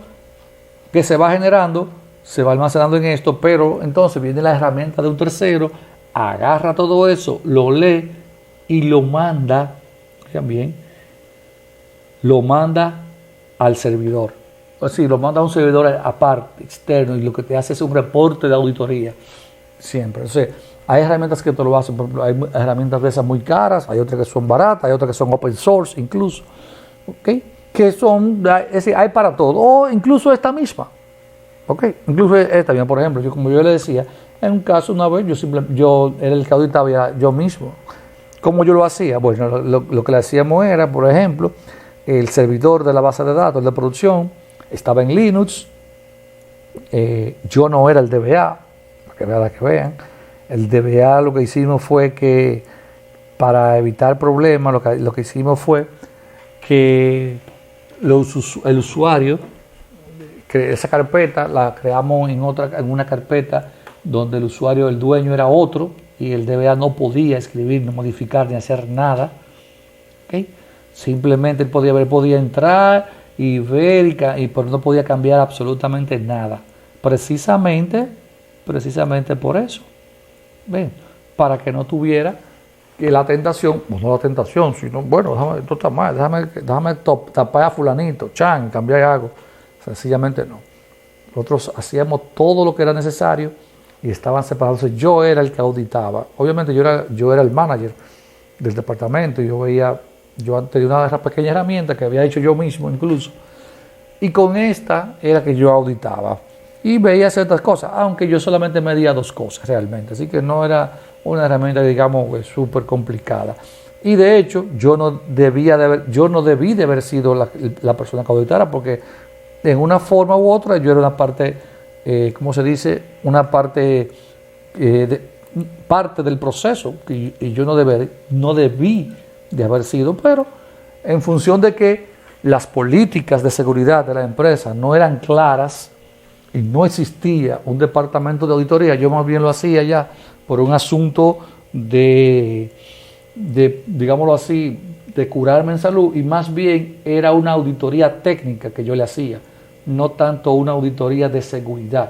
que se va generando, se va almacenando en esto, pero entonces viene la herramienta de un tercero, agarra todo eso, lo lee y lo manda, vean bien, lo manda al servidor. O sea, lo manda a un servidor aparte, externo, y lo que te hace es un reporte de auditoría, siempre. O sea, hay herramientas que te lo hacen, por ejemplo, hay herramientas de esas muy caras, hay otras que son baratas, hay otras que son open source incluso, ¿ok? Que son, es decir, hay para todo, o incluso esta misma, ¿ok? Incluso esta misma, por ejemplo, como yo le decía, en un caso una vez yo era el que auditaba yo mismo. ¿Cómo yo lo hacía? Bueno, lo que le hacíamos era, por ejemplo, el servidor de la base de datos de producción estaba en Linux. Yo no era el DBA, para que vean. El DBA lo que hicimos fue que, para evitar problemas, lo que hicimos fue que el usuario, esa carpeta la creamos en una carpeta donde el usuario, el dueño era otro, y el DBA no podía escribir, ni modificar, ni hacer nada. ¿Okay? Simplemente él podía entrar y ver, pero no podía cambiar absolutamente nada. Precisamente por eso. ¿Ven? Para que no tuviera la tentación, pues no la tentación, sino, bueno, esto está mal, déjame tapar a fulanito, cambiar algo. Sencillamente no. Nosotros hacíamos todo lo que era necesario y estaban separados. Yo era el que auditaba. Obviamente yo era el manager del departamento. Yo tenía una de esas pequeñas herramientas que había hecho yo mismo incluso. Y con esta era que yo auditaba. Y veía ciertas cosas, aunque yo solamente medía 2 cosas realmente. Así que no era una herramienta, digamos, súper complicada. Y de hecho, yo no debí de haber sido la persona que auditara, porque en una forma u otra yo era una parte, ¿cómo se dice? Una parte, parte del proceso, y yo no debí de haber sido, pero en función de que las políticas de seguridad de la empresa no eran claras y no existía un departamento de auditoría, yo más bien lo hacía ya por un asunto de digámoslo así, de curarme en salud, y más bien era una auditoría técnica que yo le hacía, no tanto una auditoría de seguridad,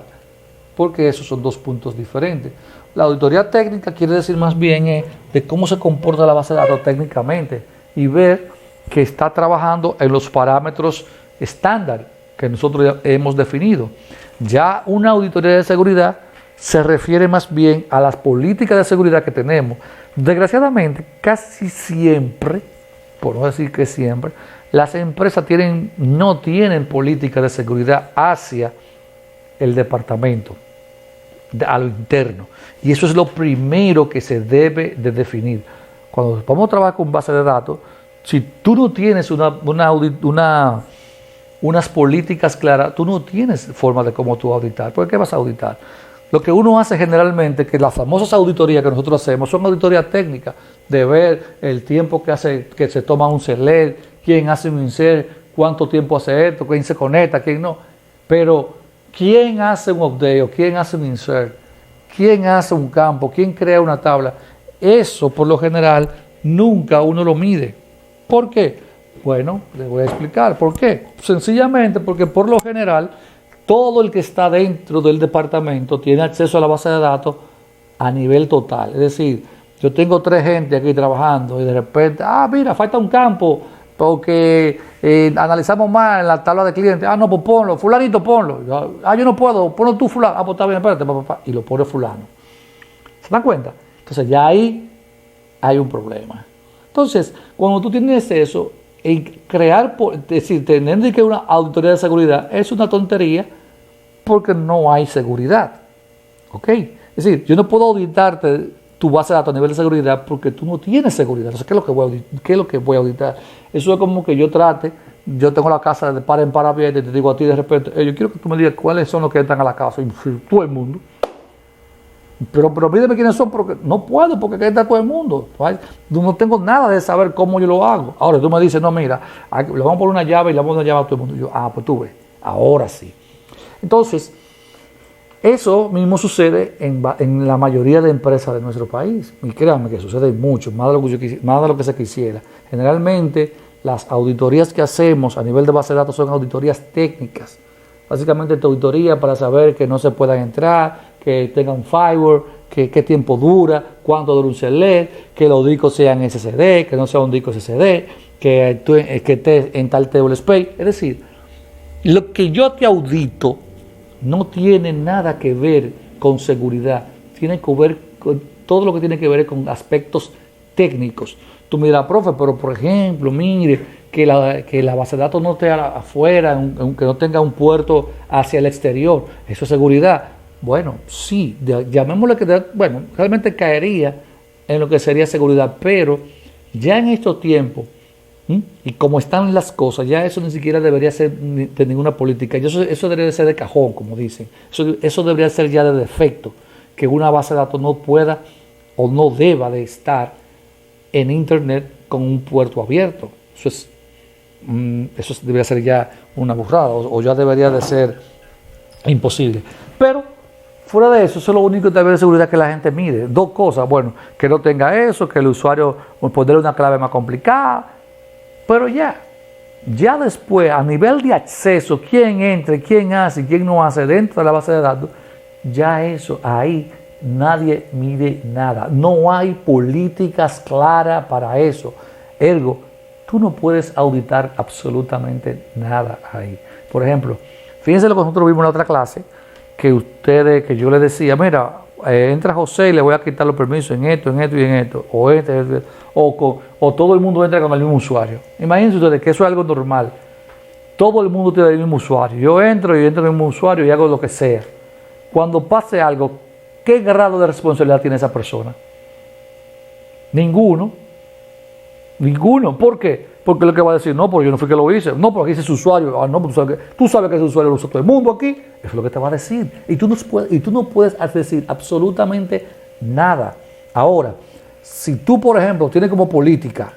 porque esos son 2 puntos diferentes. La auditoría técnica quiere decir más bien de cómo se comporta la base de datos técnicamente y ver que está trabajando en los parámetros estándar que nosotros ya hemos definido. Ya una auditoría de seguridad se refiere más bien a las políticas de seguridad que tenemos. Desgraciadamente, casi siempre, por no decir que siempre, las empresas no tienen políticas de seguridad hacia el departamento, a lo interno. Y eso es lo primero que se debe de definir. Cuando vamos a trabajar con base de datos, si tú no tienes unas políticas claras, tú no tienes forma de cómo tú auditar. ¿Por qué vas a auditar? Lo que uno hace generalmente, que las famosas auditorías que nosotros hacemos, son auditorías técnicas, de ver el tiempo que se toma un select, quién hace un insert, cuánto tiempo hace esto, quién se conecta, quién no. Pero, ¿quién hace un update o quién hace un insert? ¿Quién hace un campo? ¿Quién crea una tabla? Eso, por lo general, nunca uno lo mide. ¿Por qué? Bueno, les voy a explicar por qué. Sencillamente porque por lo general todo el que está dentro del departamento tiene acceso a la base de datos a nivel total. Es decir, yo tengo 3 gente aquí trabajando y de repente, mira, falta un campo porque analizamos mal en la tabla de clientes. No, pues ponlo, fulanito ponlo. Yo no puedo, ponlo tú fulano. Pues está bien, espérate, papá. Y lo pone fulano. ¿Se dan cuenta? Entonces ya ahí hay un problema. Entonces, cuando tú tienes eso, es decir, tener que una auditoría de seguridad es una tontería porque no hay seguridad. ¿Ok? Es decir, yo no puedo auditarte tu base de datos a nivel de seguridad porque tú no tienes seguridad. Entonces, ¿qué es lo que voy a auditar? Eso es como que yo tengo la casa de par en par abierta y te digo a ti de repente, yo quiero que tú me digas cuáles son los que entran a la casa. Y todo el mundo. Pero pídeme quiénes son, porque no puedo, porque aquí está todo el mundo. No tengo nada de saber cómo yo lo hago. Ahora tú me dices, no, mira, le vamos a poner una llave y le vamos a dar una llave a todo el mundo. Y yo, pues tú ves, ahora sí. Entonces, eso mismo sucede en la mayoría de empresas de nuestro país. Y créanme que sucede mucho, más de lo que se quisiera. Generalmente, las auditorías que hacemos a nivel de base de datos son auditorías técnicas. Básicamente, tu auditoría para saber que no se puedan entrar, que tenga un firewall, que qué tiempo dura, cuánto dura un select, que los discos sean SSD, que no sea un disco SSD, que esté en tal table space. Es decir, lo que yo te audito no tiene nada que ver con seguridad, tiene que ver con todo lo que tiene que ver con aspectos técnicos. Tú me dirás, profe, pero por ejemplo, mire, que la base de datos no esté afuera, aunque no tenga un puerto hacia el exterior, eso es seguridad. Bueno, sí, llamémosle realmente caería en lo que sería seguridad, pero ya en estos tiempos, y como están las cosas, ya eso ni siquiera debería ser de ninguna política. Eso debería ser de cajón, como dicen. Eso debería ser ya de defecto, que una base de datos no pueda o no deba de estar en Internet con un puerto abierto. Eso debería ser ya una burrada, o ya debería de ser imposible. Pero fuera de eso es lo único de seguridad que la gente mide. Dos cosas, bueno, que no tenga eso, que el usuario ponerle una clave más complicada, pero ya después, a nivel de acceso, quién entra, quién hace, quién no hace dentro de la base de datos, ya eso, ahí nadie mide nada. No hay políticas claras para eso. Ergo, tú no puedes auditar absolutamente nada ahí. Por ejemplo, fíjense lo que nosotros vimos en la otra clase, que yo les decía, mira, entra José y le voy a quitar los permisos en esto y en esto, o todo el mundo entra con el mismo usuario. Imagínense ustedes que eso es algo normal. Todo el mundo tiene el mismo usuario. Yo entro con el mismo usuario y hago lo que sea. Cuando pase algo, ¿qué grado de responsabilidad tiene esa persona? Ninguno. ¿Por qué? Porque lo que va a decir, no, porque yo no fui que lo hice. No, porque aquí dice su usuario. No, tú sabes que ese usuario lo usa todo el mundo aquí. Eso es lo que te va a decir. Y tú no puedes decir absolutamente nada. Ahora, si tú, por ejemplo, tienes como política,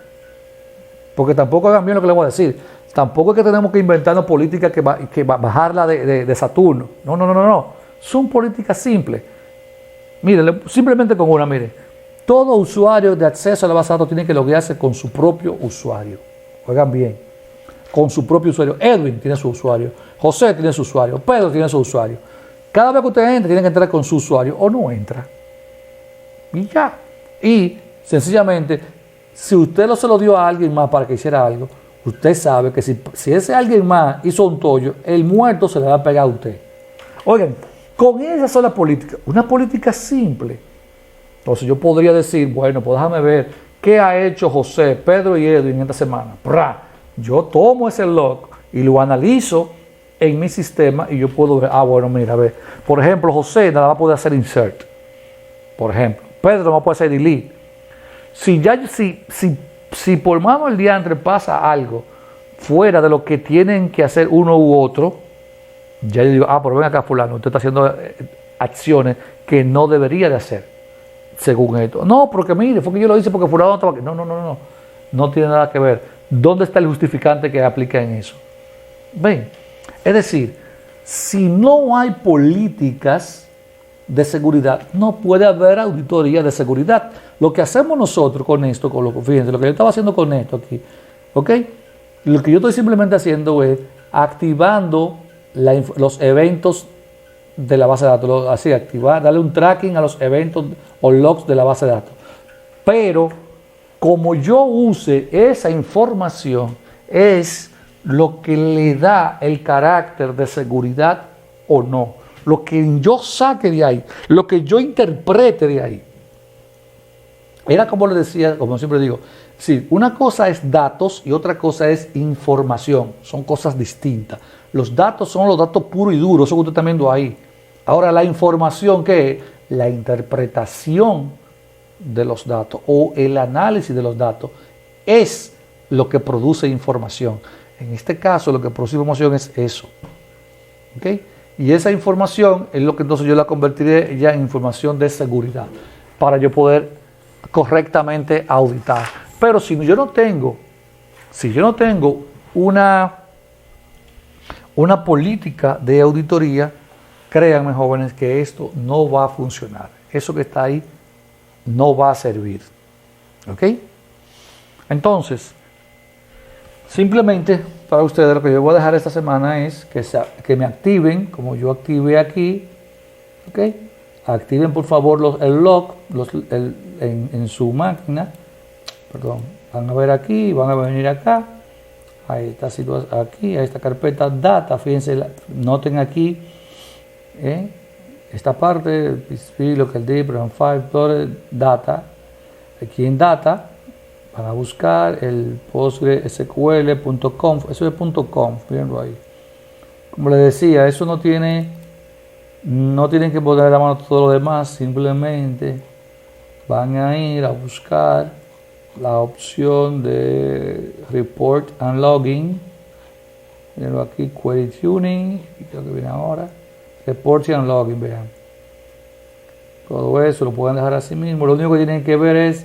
porque tampoco hagan bien lo que les voy a decir, tampoco es que tenemos que inventarnos políticas que bajarla de Saturno. No. Son políticas simples. Miren, simplemente con una, miren. Todo usuario de acceso a la base de datos tiene que loguearse con su propio usuario. Oigan bien, con su propio usuario. Edwin tiene su usuario, José tiene su usuario, Pedro tiene su usuario. Cada vez que usted entre, tiene que entrar con su usuario o no entra. Y ya. Y sencillamente, si usted no se lo dio a alguien más para que hiciera algo, usted sabe que si ese alguien más hizo un tollo, el muerto se le va a pegar a usted. Oigan, con esa sola política, una política simple. Entonces yo podría decir, bueno, pues déjame ver qué ha hecho José, Pedro y Edwin esta semana. Yo tomo ese log y lo analizo en mi sistema y yo puedo ver, bueno, mira, a ver. Por ejemplo, José nada más puede hacer insert. Por ejemplo, Pedro no puede hacer delete. Si por mano el diantre pasa algo fuera de lo que tienen que hacer uno u otro, ya yo digo, pero ven acá fulano, usted está haciendo acciones que no debería de hacer, según esto. No, porque mire, fue que yo lo hice porque fulano estaba aquí. No tiene nada que ver. ¿Dónde está el justificante que aplica en eso? Ven, es decir, si no hay políticas de seguridad, no puede haber auditoría de seguridad. Lo que hacemos nosotros con esto, fíjense, lo que yo estaba haciendo con esto aquí, ¿ok? Lo que yo estoy simplemente haciendo es activando los eventos de la base de datos, así, darle un tracking a los eventos o logs de la base de datos. Pero como yo use esa información, es lo que le da el carácter de seguridad o no. Lo que yo saque de ahí, lo que yo interprete de ahí. Era como le decía, como siempre digo, sí, una cosa es datos y otra cosa es información. Son cosas distintas. Los datos son los datos puros y duros, eso que usted está viendo ahí. Ahora la información, ¿qué es? La interpretación de los datos o el análisis de los datos es lo que produce información. En este caso, lo que produce información es eso. ¿Ok? Y esa información es lo que entonces yo la convertiré ya en información de seguridad para yo poder correctamente auditar. Pero si yo no tengo una política de auditoría, créanme, jóvenes, que esto no va a funcionar. Eso que está ahí no va a servir. ¿Ok? Entonces, simplemente para ustedes lo que yo voy a dejar esta semana es que me activen, como yo activé aquí. ¿Ok? Activen por favor el log en su máquina. Perdón. Van a ver aquí, van a venir acá. Ahí está aquí, a esta carpeta data. Fíjense, noten aquí esta parte, local different 5 data. Aquí en data van a buscar el postgresql.com, eso es .com, fíjenlo ahí. Como les decía, eso no tienen que poner la mano todo lo demás, simplemente van a ir a buscar la opción de Report and Logging. Mirenlo aquí, Query Tuning, y creo que viene ahora. Report and Logging, vean. Todo eso lo pueden dejar así mismo. Lo único que tienen que ver es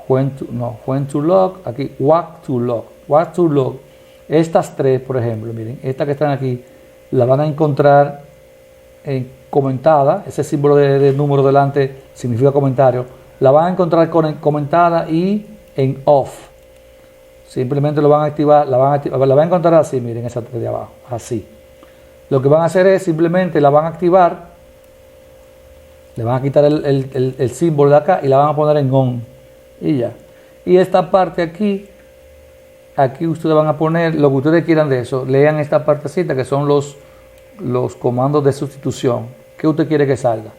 when to log, aquí what to log. Estas tres, por ejemplo, miren, estas que están aquí, la van a encontrar comentada. Ese símbolo de número delante significa comentario. La van a encontrar comentada y en off. Simplemente lo van a activar, la van a encontrar así, miren, esa tres de abajo, así. Lo que van a hacer es simplemente la van a activar, le van a quitar el símbolo de acá y la van a poner en on. Y ya. Y esta parte aquí ustedes van a poner lo que ustedes quieran de eso. Lean esta partecita que son los comandos de sustitución. ¿Qué usted quiere que salga?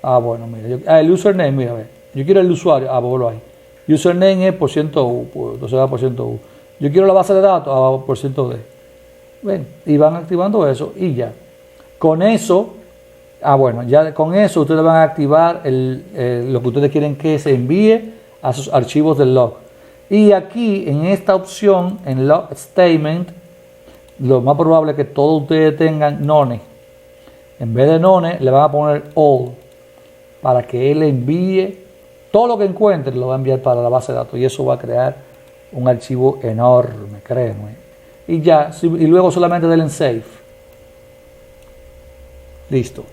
Bueno, mira. El username, mira, ve. Yo quiero el usuario. Ponlo ahí. Username es %U, pues entonces va por %U. Yo quiero la base de datos, por %D. Ven, y van activando eso y ya. Con eso, ya con eso ustedes van a activar lo que ustedes quieren que se envíe a sus archivos del log. Y aquí en esta opción, en log statement, lo más probable es que todos ustedes tengan none. En vez de none, le van a poner all, para que él envíe todo lo que encuentre, lo va a enviar para la base de datos. Y eso va a crear un archivo enorme, créanme. Y ya, y luego solamente denle en save. Listo.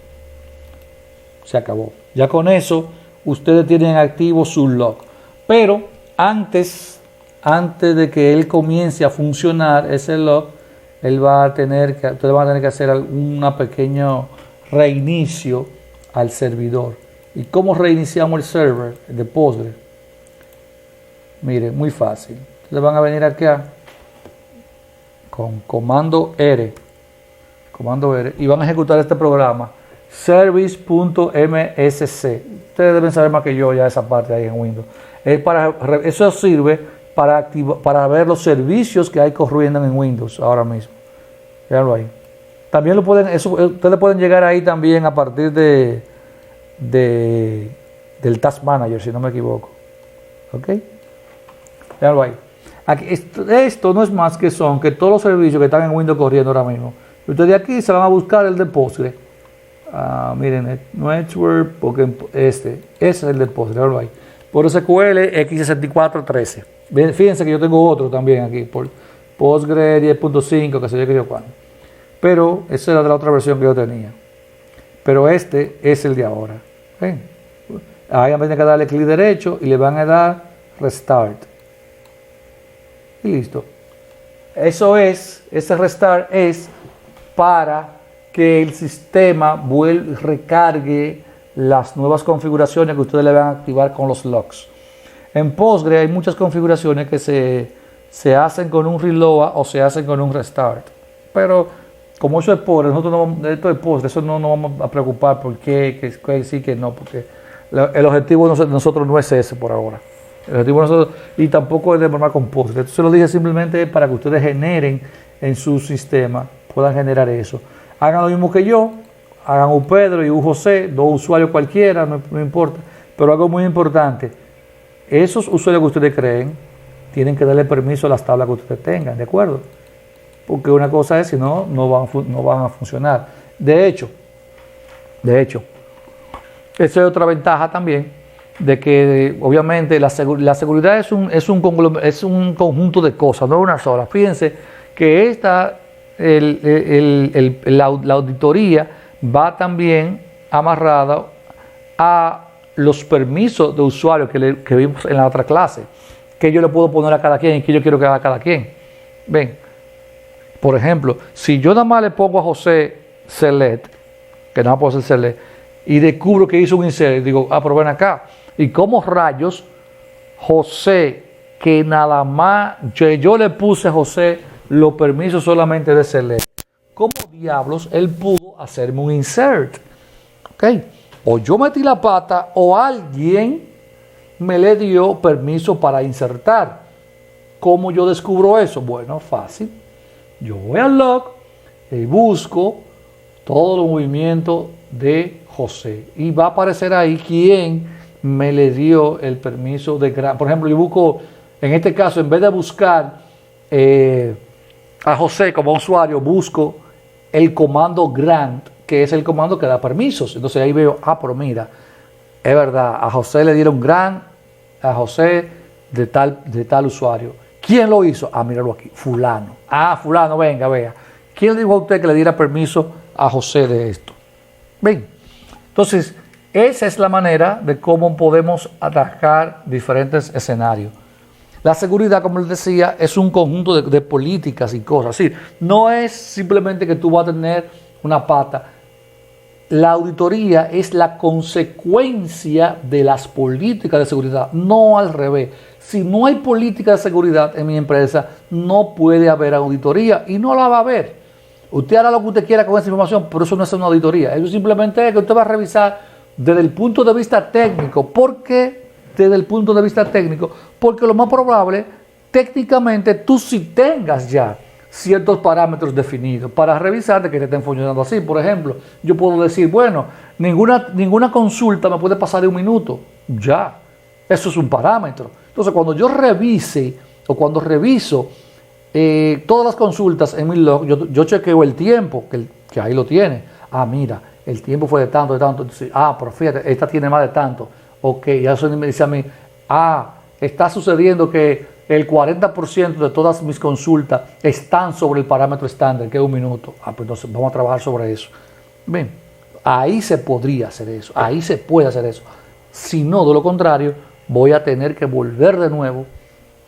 Se acabó. Ya con eso, ustedes tienen activo su log. Pero antes de que él comience a funcionar ese log, ustedes van a tener que hacer un pequeño reinicio al servidor. ¿Y cómo reiniciamos el server de Postgre? Miren, muy fácil. Ustedes van a venir acá con comando R y van a ejecutar este programa service.msc. Ustedes deben saber más que yo ya esa parte ahí en Windows. Eso sirve para ver los servicios que hay corriendo en Windows ahora mismo. Véanlo ahí. También ustedes pueden llegar ahí también a partir del Task Manager, si no me equivoco. ¿Ok? Véanlo ahí. Aquí, esto no es más que todos los servicios que están en Windows corriendo ahora mismo. Ustedes de aquí se van a buscar el de Postgre. Miren, Network, porque ese es el de Postgre. Véanlo ahí. Por SQL X6413. Fíjense que yo tengo otro también aquí, por Postgre 10.5, que sé yo cuándo. Pero esa era de la otra versión que yo tenía. Pero este es el de ahora. ¿Ven? Ahí van a tener que darle clic derecho y le van a dar Restart. Y listo. Ese Restart es para que el sistema recargue las nuevas configuraciones que ustedes le van a activar con los logs. En Postgre hay muchas configuraciones que se hacen con un reload o se hacen con un restart. Pero como eso es Postgre, eso no nos vamos a preocupar por qué sí, que no, porque el objetivo de nosotros no es ese por ahora. El objetivo de nosotros, y tampoco es de formar con Postgre. Esto se lo dije simplemente para que ustedes generen en su sistema, puedan generar eso. Hagan lo mismo que yo, hagan un Pedro y un José, dos usuarios cualquiera, no importa. Pero algo muy importante, esos usuarios que ustedes creen, tienen que darle permiso a las tablas que ustedes tengan, ¿de acuerdo? Porque una cosa es, si no, no van a funcionar. De hecho, esa es otra ventaja también, de que obviamente la seguridad es un conjunto de cosas, no una sola. Fíjense que la auditoría va también amarrada a los permisos de usuario que vimos en la otra clase, que yo le puedo poner a cada quien y que yo quiero que haga cada quien. Ven, por ejemplo, si yo nada más le pongo a José select, que nada más puedo hacer select, y descubro que hizo un insert, digo, pero ven acá, y cómo rayos José, que nada más yo le puse a José los permisos solamente de select, ¿cómo diablos él pudo hacerme un insert? ¿Ok? O yo metí la pata o alguien me le dio permiso para insertar. ¿Cómo yo descubro eso? Bueno, fácil. Yo voy al log y busco todo el movimiento de José. Y va a aparecer ahí quién me le dio el permiso de grant. Por ejemplo, yo busco, en este caso, en vez de buscar a José como usuario, busco el comando grant, que es el comando que da permisos. Entonces ahí veo, pero mira, es verdad, a José le dieron grant, a José de tal usuario. ¿Quién lo hizo? Míralo aquí, fulano. Fulano, venga, vea. ¿Quién le dijo a usted que le diera permiso a José de esto? Ven. Entonces, esa es la manera de cómo podemos atacar diferentes escenarios. La seguridad, como les decía, es un conjunto de políticas y cosas. Sí, no es simplemente que tú vas a tener una pata. La auditoría es la consecuencia de las políticas de seguridad, no al revés. Si no hay política de seguridad en mi empresa, no puede haber auditoría y no la va a haber. Usted hará lo que usted quiera con esa información, pero eso no es una auditoría. Eso simplemente es que usted va a revisar desde el punto de vista técnico. ¿Por qué desde el punto de vista técnico? Porque lo más probable, técnicamente, tú sí tengas ya ciertos parámetros definidos para revisar de que te estén funcionando así. Por ejemplo, yo puedo decir, bueno, ninguna consulta me puede pasar de 1 minuto. Ya, eso es un parámetro. Entonces, cuando yo revise o cuando reviso todas las consultas en mi log, yo chequeo el tiempo, que ahí lo tiene. Mira, el tiempo fue de tanto. Entonces, pero fíjate, esta tiene más de tanto. Ok, ya eso me dice a mí, está sucediendo que el 40% de todas mis consultas están sobre el parámetro estándar, que es 1 minuto. Pues entonces vamos a trabajar sobre eso. Bien, ahí se podría hacer eso, ahí se puede hacer eso. Si no, de lo contrario, voy a tener que volver de nuevo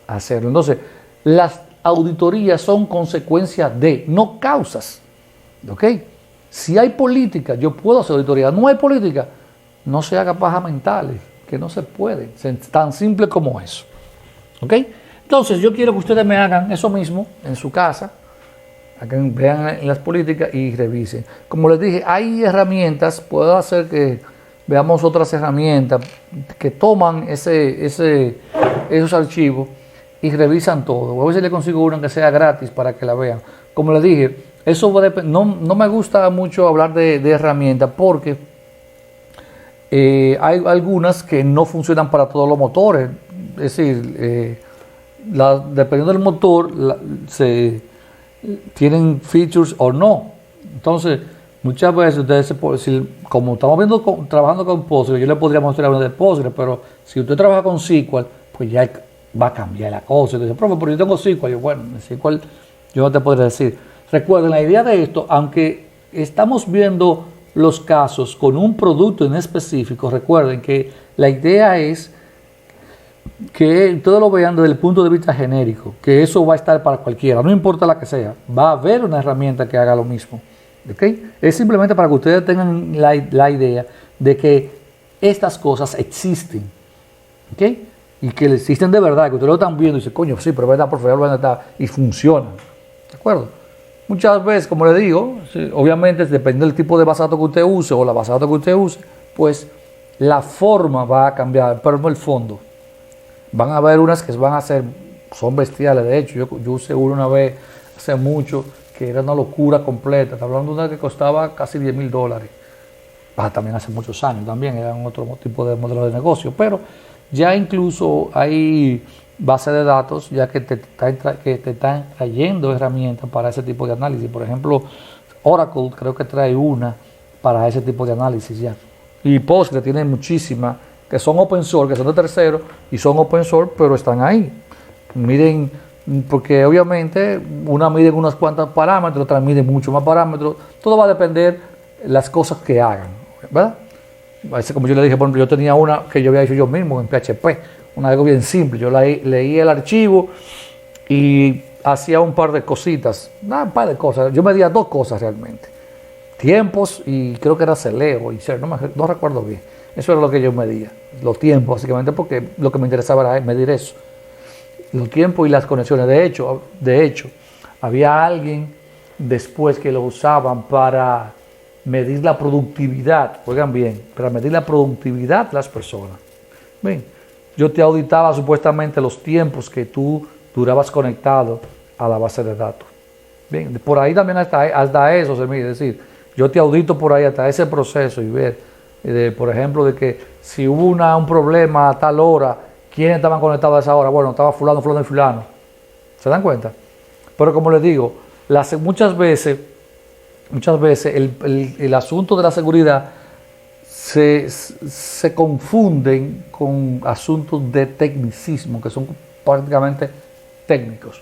a hacerlo. Entonces, las auditorías son consecuencias de, no causas. ¿Ok? Si hay política, yo puedo hacer auditoría. No hay política, no se haga paja mentales, que no se puede. Es tan simple como eso. ¿Ok? Entonces, yo quiero que ustedes me hagan eso mismo en su casa, vean en las políticas y revisen. Como les dije, hay herramientas, puedo hacer que veamos otras herramientas que toman esos archivos y revisan todo. A veces le consigo una que sea gratis para que la vean. Como les dije, eso no me gusta mucho hablar de herramientas porque hay algunas que no funcionan para todos los motores. Es decir, dependiendo del motor, tienen features o no. Entonces, muchas veces ustedes como estamos trabajando con Postgre, yo le podría mostrar uno de Postgre, pero si usted trabaja con SQL, pues ya va a cambiar la cosa. Entonces, profe, pero yo tengo SQL. Bueno, SQL yo no te podría decir. Recuerden, la idea de esto, aunque estamos viendo los casos con un producto en específico, recuerden que la idea es que todos lo vean desde el punto de vista genérico, que eso va a estar para cualquiera, no importa la que sea, va a haber una herramienta que haga lo mismo. ¿Okay? Es simplemente para que ustedes tengan la idea de que estas cosas existen, ¿okay? Y que existen de verdad, que ustedes lo están viendo y dicen, coño, sí, pero es verdad, por favor, está y funcionan. ¿De acuerdo? Muchas veces, como le digo, sí, obviamente depende del tipo de base de datos que usted use o la base de datos que usted use, pues la forma va a cambiar, pero no el fondo. Van a haber unas que van a ser, son bestiales. De hecho, yo usé una vez hace mucho que era una locura completa. Está hablando de una que costaba casi $10,000. También hace muchos años, también eran otro tipo de modelo de negocio. Pero ya incluso hay bases de datos ya que te están trayendo herramientas para ese tipo de análisis. Por ejemplo, Oracle creo que trae una para ese tipo de análisis ya. Y Postgre tiene muchísimas que son open source, que son de terceros y son open source, pero están ahí. Miden, porque obviamente una mide unos cuantos parámetros, otra mide mucho más parámetros. Todo va a depender de las cosas que hagan, ¿verdad? A veces, como yo le dije, por ejemplo, yo tenía una que yo había hecho yo mismo en PHP, algo bien simple. Yo leí el archivo y hacía un par de cositas, un par de cosas. Yo medía 2 cosas realmente: tiempos y creo que era celeo y no recuerdo bien. Eso era lo que yo medía, los tiempos básicamente, porque lo que me interesaba era medir eso, los tiempos y las conexiones. De hecho, había alguien después que lo usaban para medir la productividad, oigan bien, para medir la productividad de las personas. Bien, yo te auditaba supuestamente los tiempos que tú durabas conectado a la base de datos. Bien, por ahí también hasta eso se mide, es decir, yo te audito por ahí hasta ese proceso y ver, por ejemplo, de que si hubo un problema a tal hora, ¿quiénes estaban conectados a esa hora? Bueno, estaba fulano, fulano y fulano. ¿Se dan cuenta? Pero como les digo, muchas veces el asunto de la seguridad se confunden con asuntos de tecnicismo, que son prácticamente técnicos.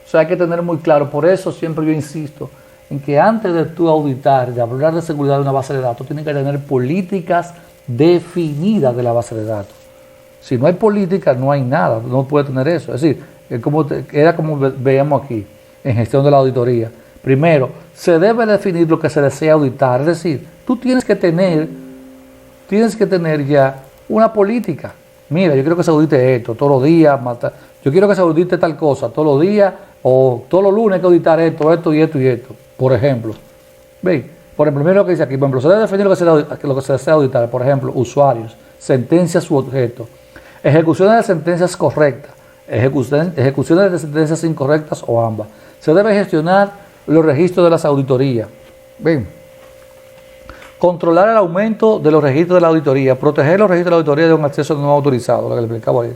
O sea, hay que tener muy claro, por eso siempre yo insisto en que antes de tú auditar, de hablar de seguridad de una base de datos, tienes que tener políticas definidas de la base de datos. Si no hay política, no hay nada, no puede tener eso. Es decir, era como veíamos aquí, en gestión de la auditoría. Primero, se debe definir lo que se desea auditar, es decir, tú tienes que tener ya una política. Mira, yo quiero que se audite esto todos los días, yo quiero que se audite tal cosa todos los días, o todos los lunes hay que auditar esto y esto y esto. Por ejemplo, ¿veis? Por ejemplo, mira lo que dice aquí, por ejemplo, se debe definir lo que se desea auditar, por ejemplo, usuarios, sentencias u objetos, ejecuciones de sentencias correctas, ejecuciones de sentencias incorrectas o ambas. Se debe gestionar los registros de las auditorías. ¿Ven? Controlar el aumento de los registros de la auditoría, proteger los registros de la auditoría de un acceso no autorizado, lo que le explicaba ahí.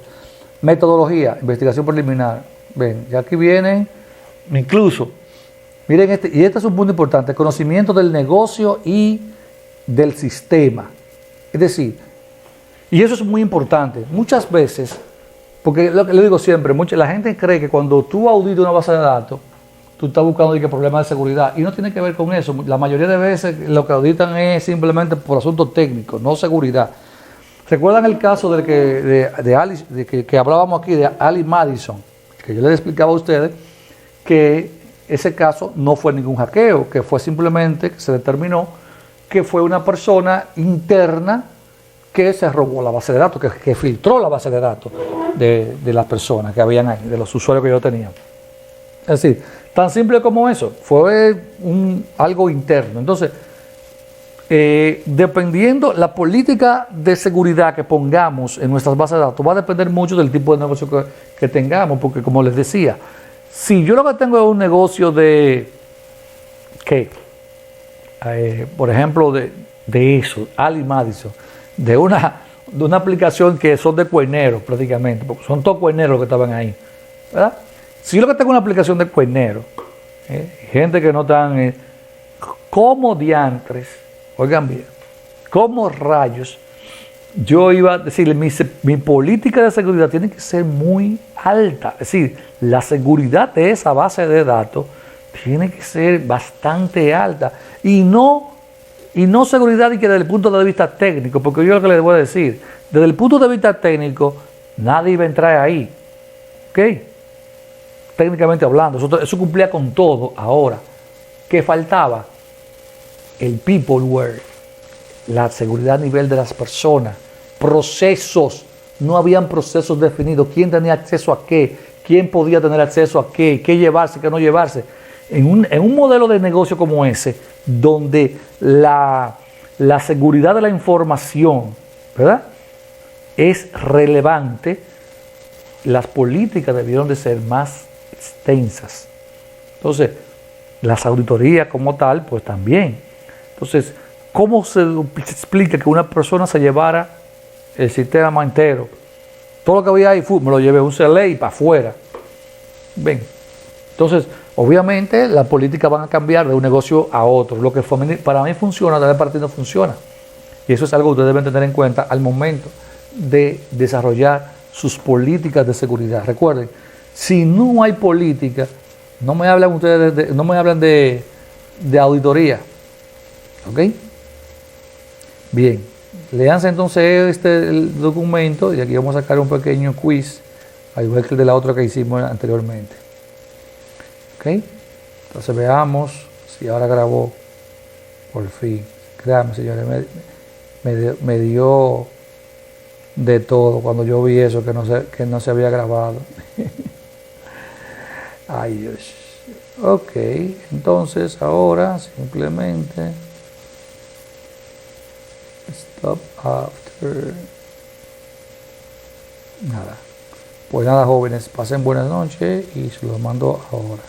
Metodología, investigación preliminar. Ven, y aquí vienen, incluso, miren y este es un punto importante, conocimiento del negocio y del sistema. Es decir, y eso es muy importante, muchas veces, porque lo que le digo siempre, la gente cree que cuando tú auditas una base de datos, tú estás buscando problemas de seguridad, y no tiene que ver con eso. La mayoría de veces lo que auditan es simplemente por asuntos técnicos, no seguridad. ¿Recuerdan el caso que hablábamos aquí de Ali Madison? Que yo les explicaba a ustedes que ese caso no fue ningún hackeo, que fue simplemente que se determinó que fue una persona interna que se robó la base de datos, que filtró la base de datos de las personas que habían ahí, de los usuarios que yo tenía. Es decir, tan simple como eso, fue algo interno. Entonces, dependiendo la política de seguridad que pongamos en nuestras bases de datos, va a depender mucho del tipo de negocio que tengamos, porque como les decía, si yo lo que tengo es un negocio de, por ejemplo, de eso, Ali Madison, de una aplicación que son de cuerneros prácticamente, porque son todos cuerneros los que estaban ahí, ¿verdad? Si yo lo que tengo es una aplicación de cuerneros, gente que no están, como diantres, oigan bien, como rayos, yo iba a decirle, mi política de seguridad tiene que ser muy alta. Es decir, la seguridad de esa base de datos tiene que ser bastante alta. Y no seguridad y que desde el punto de vista técnico, porque yo lo que les voy a decir, desde el punto de vista técnico, nadie iba a entrar ahí. ¿Ok? Técnicamente hablando, eso cumplía con todo. Ahora, ¿qué faltaba? El peopleware, la seguridad a nivel de las personas, procesos. No habían procesos definidos, quién tenía acceso a qué, quién podía tener acceso a qué llevarse, qué no llevarse. En un modelo de negocio como ese, donde la seguridad de la información, ¿verdad?, es relevante, las políticas debieron de ser más extensas. Entonces, las auditorías como tal, pues también. Entonces, ¿cómo se explica que una persona se llevara el sistema entero? Todo lo que había ahí, me lo llevé un CLE y para afuera. Ven. Entonces, obviamente, las políticas van a cambiar de un negocio a otro. Lo que para mí funciona, de parte no funciona. Y eso es algo que ustedes deben tener en cuenta al momento de desarrollar sus políticas de seguridad. Recuerden, si no hay política, no me hablan ustedes no me hablan de auditoría. ¿Ok? Bien, léanse entonces el documento y aquí vamos a sacar un pequeño quiz, al igual que el de la otra que hicimos anteriormente. ¿Ok? Entonces veamos si ahora grabó. Por fin. Créanme, señores, me dio de todo cuando yo vi eso que no se había grabado. Ay, Dios. Ok, entonces ahora simplemente stop after. Nada. Pues nada, jóvenes, pasen buenas noches y se los mando ahora.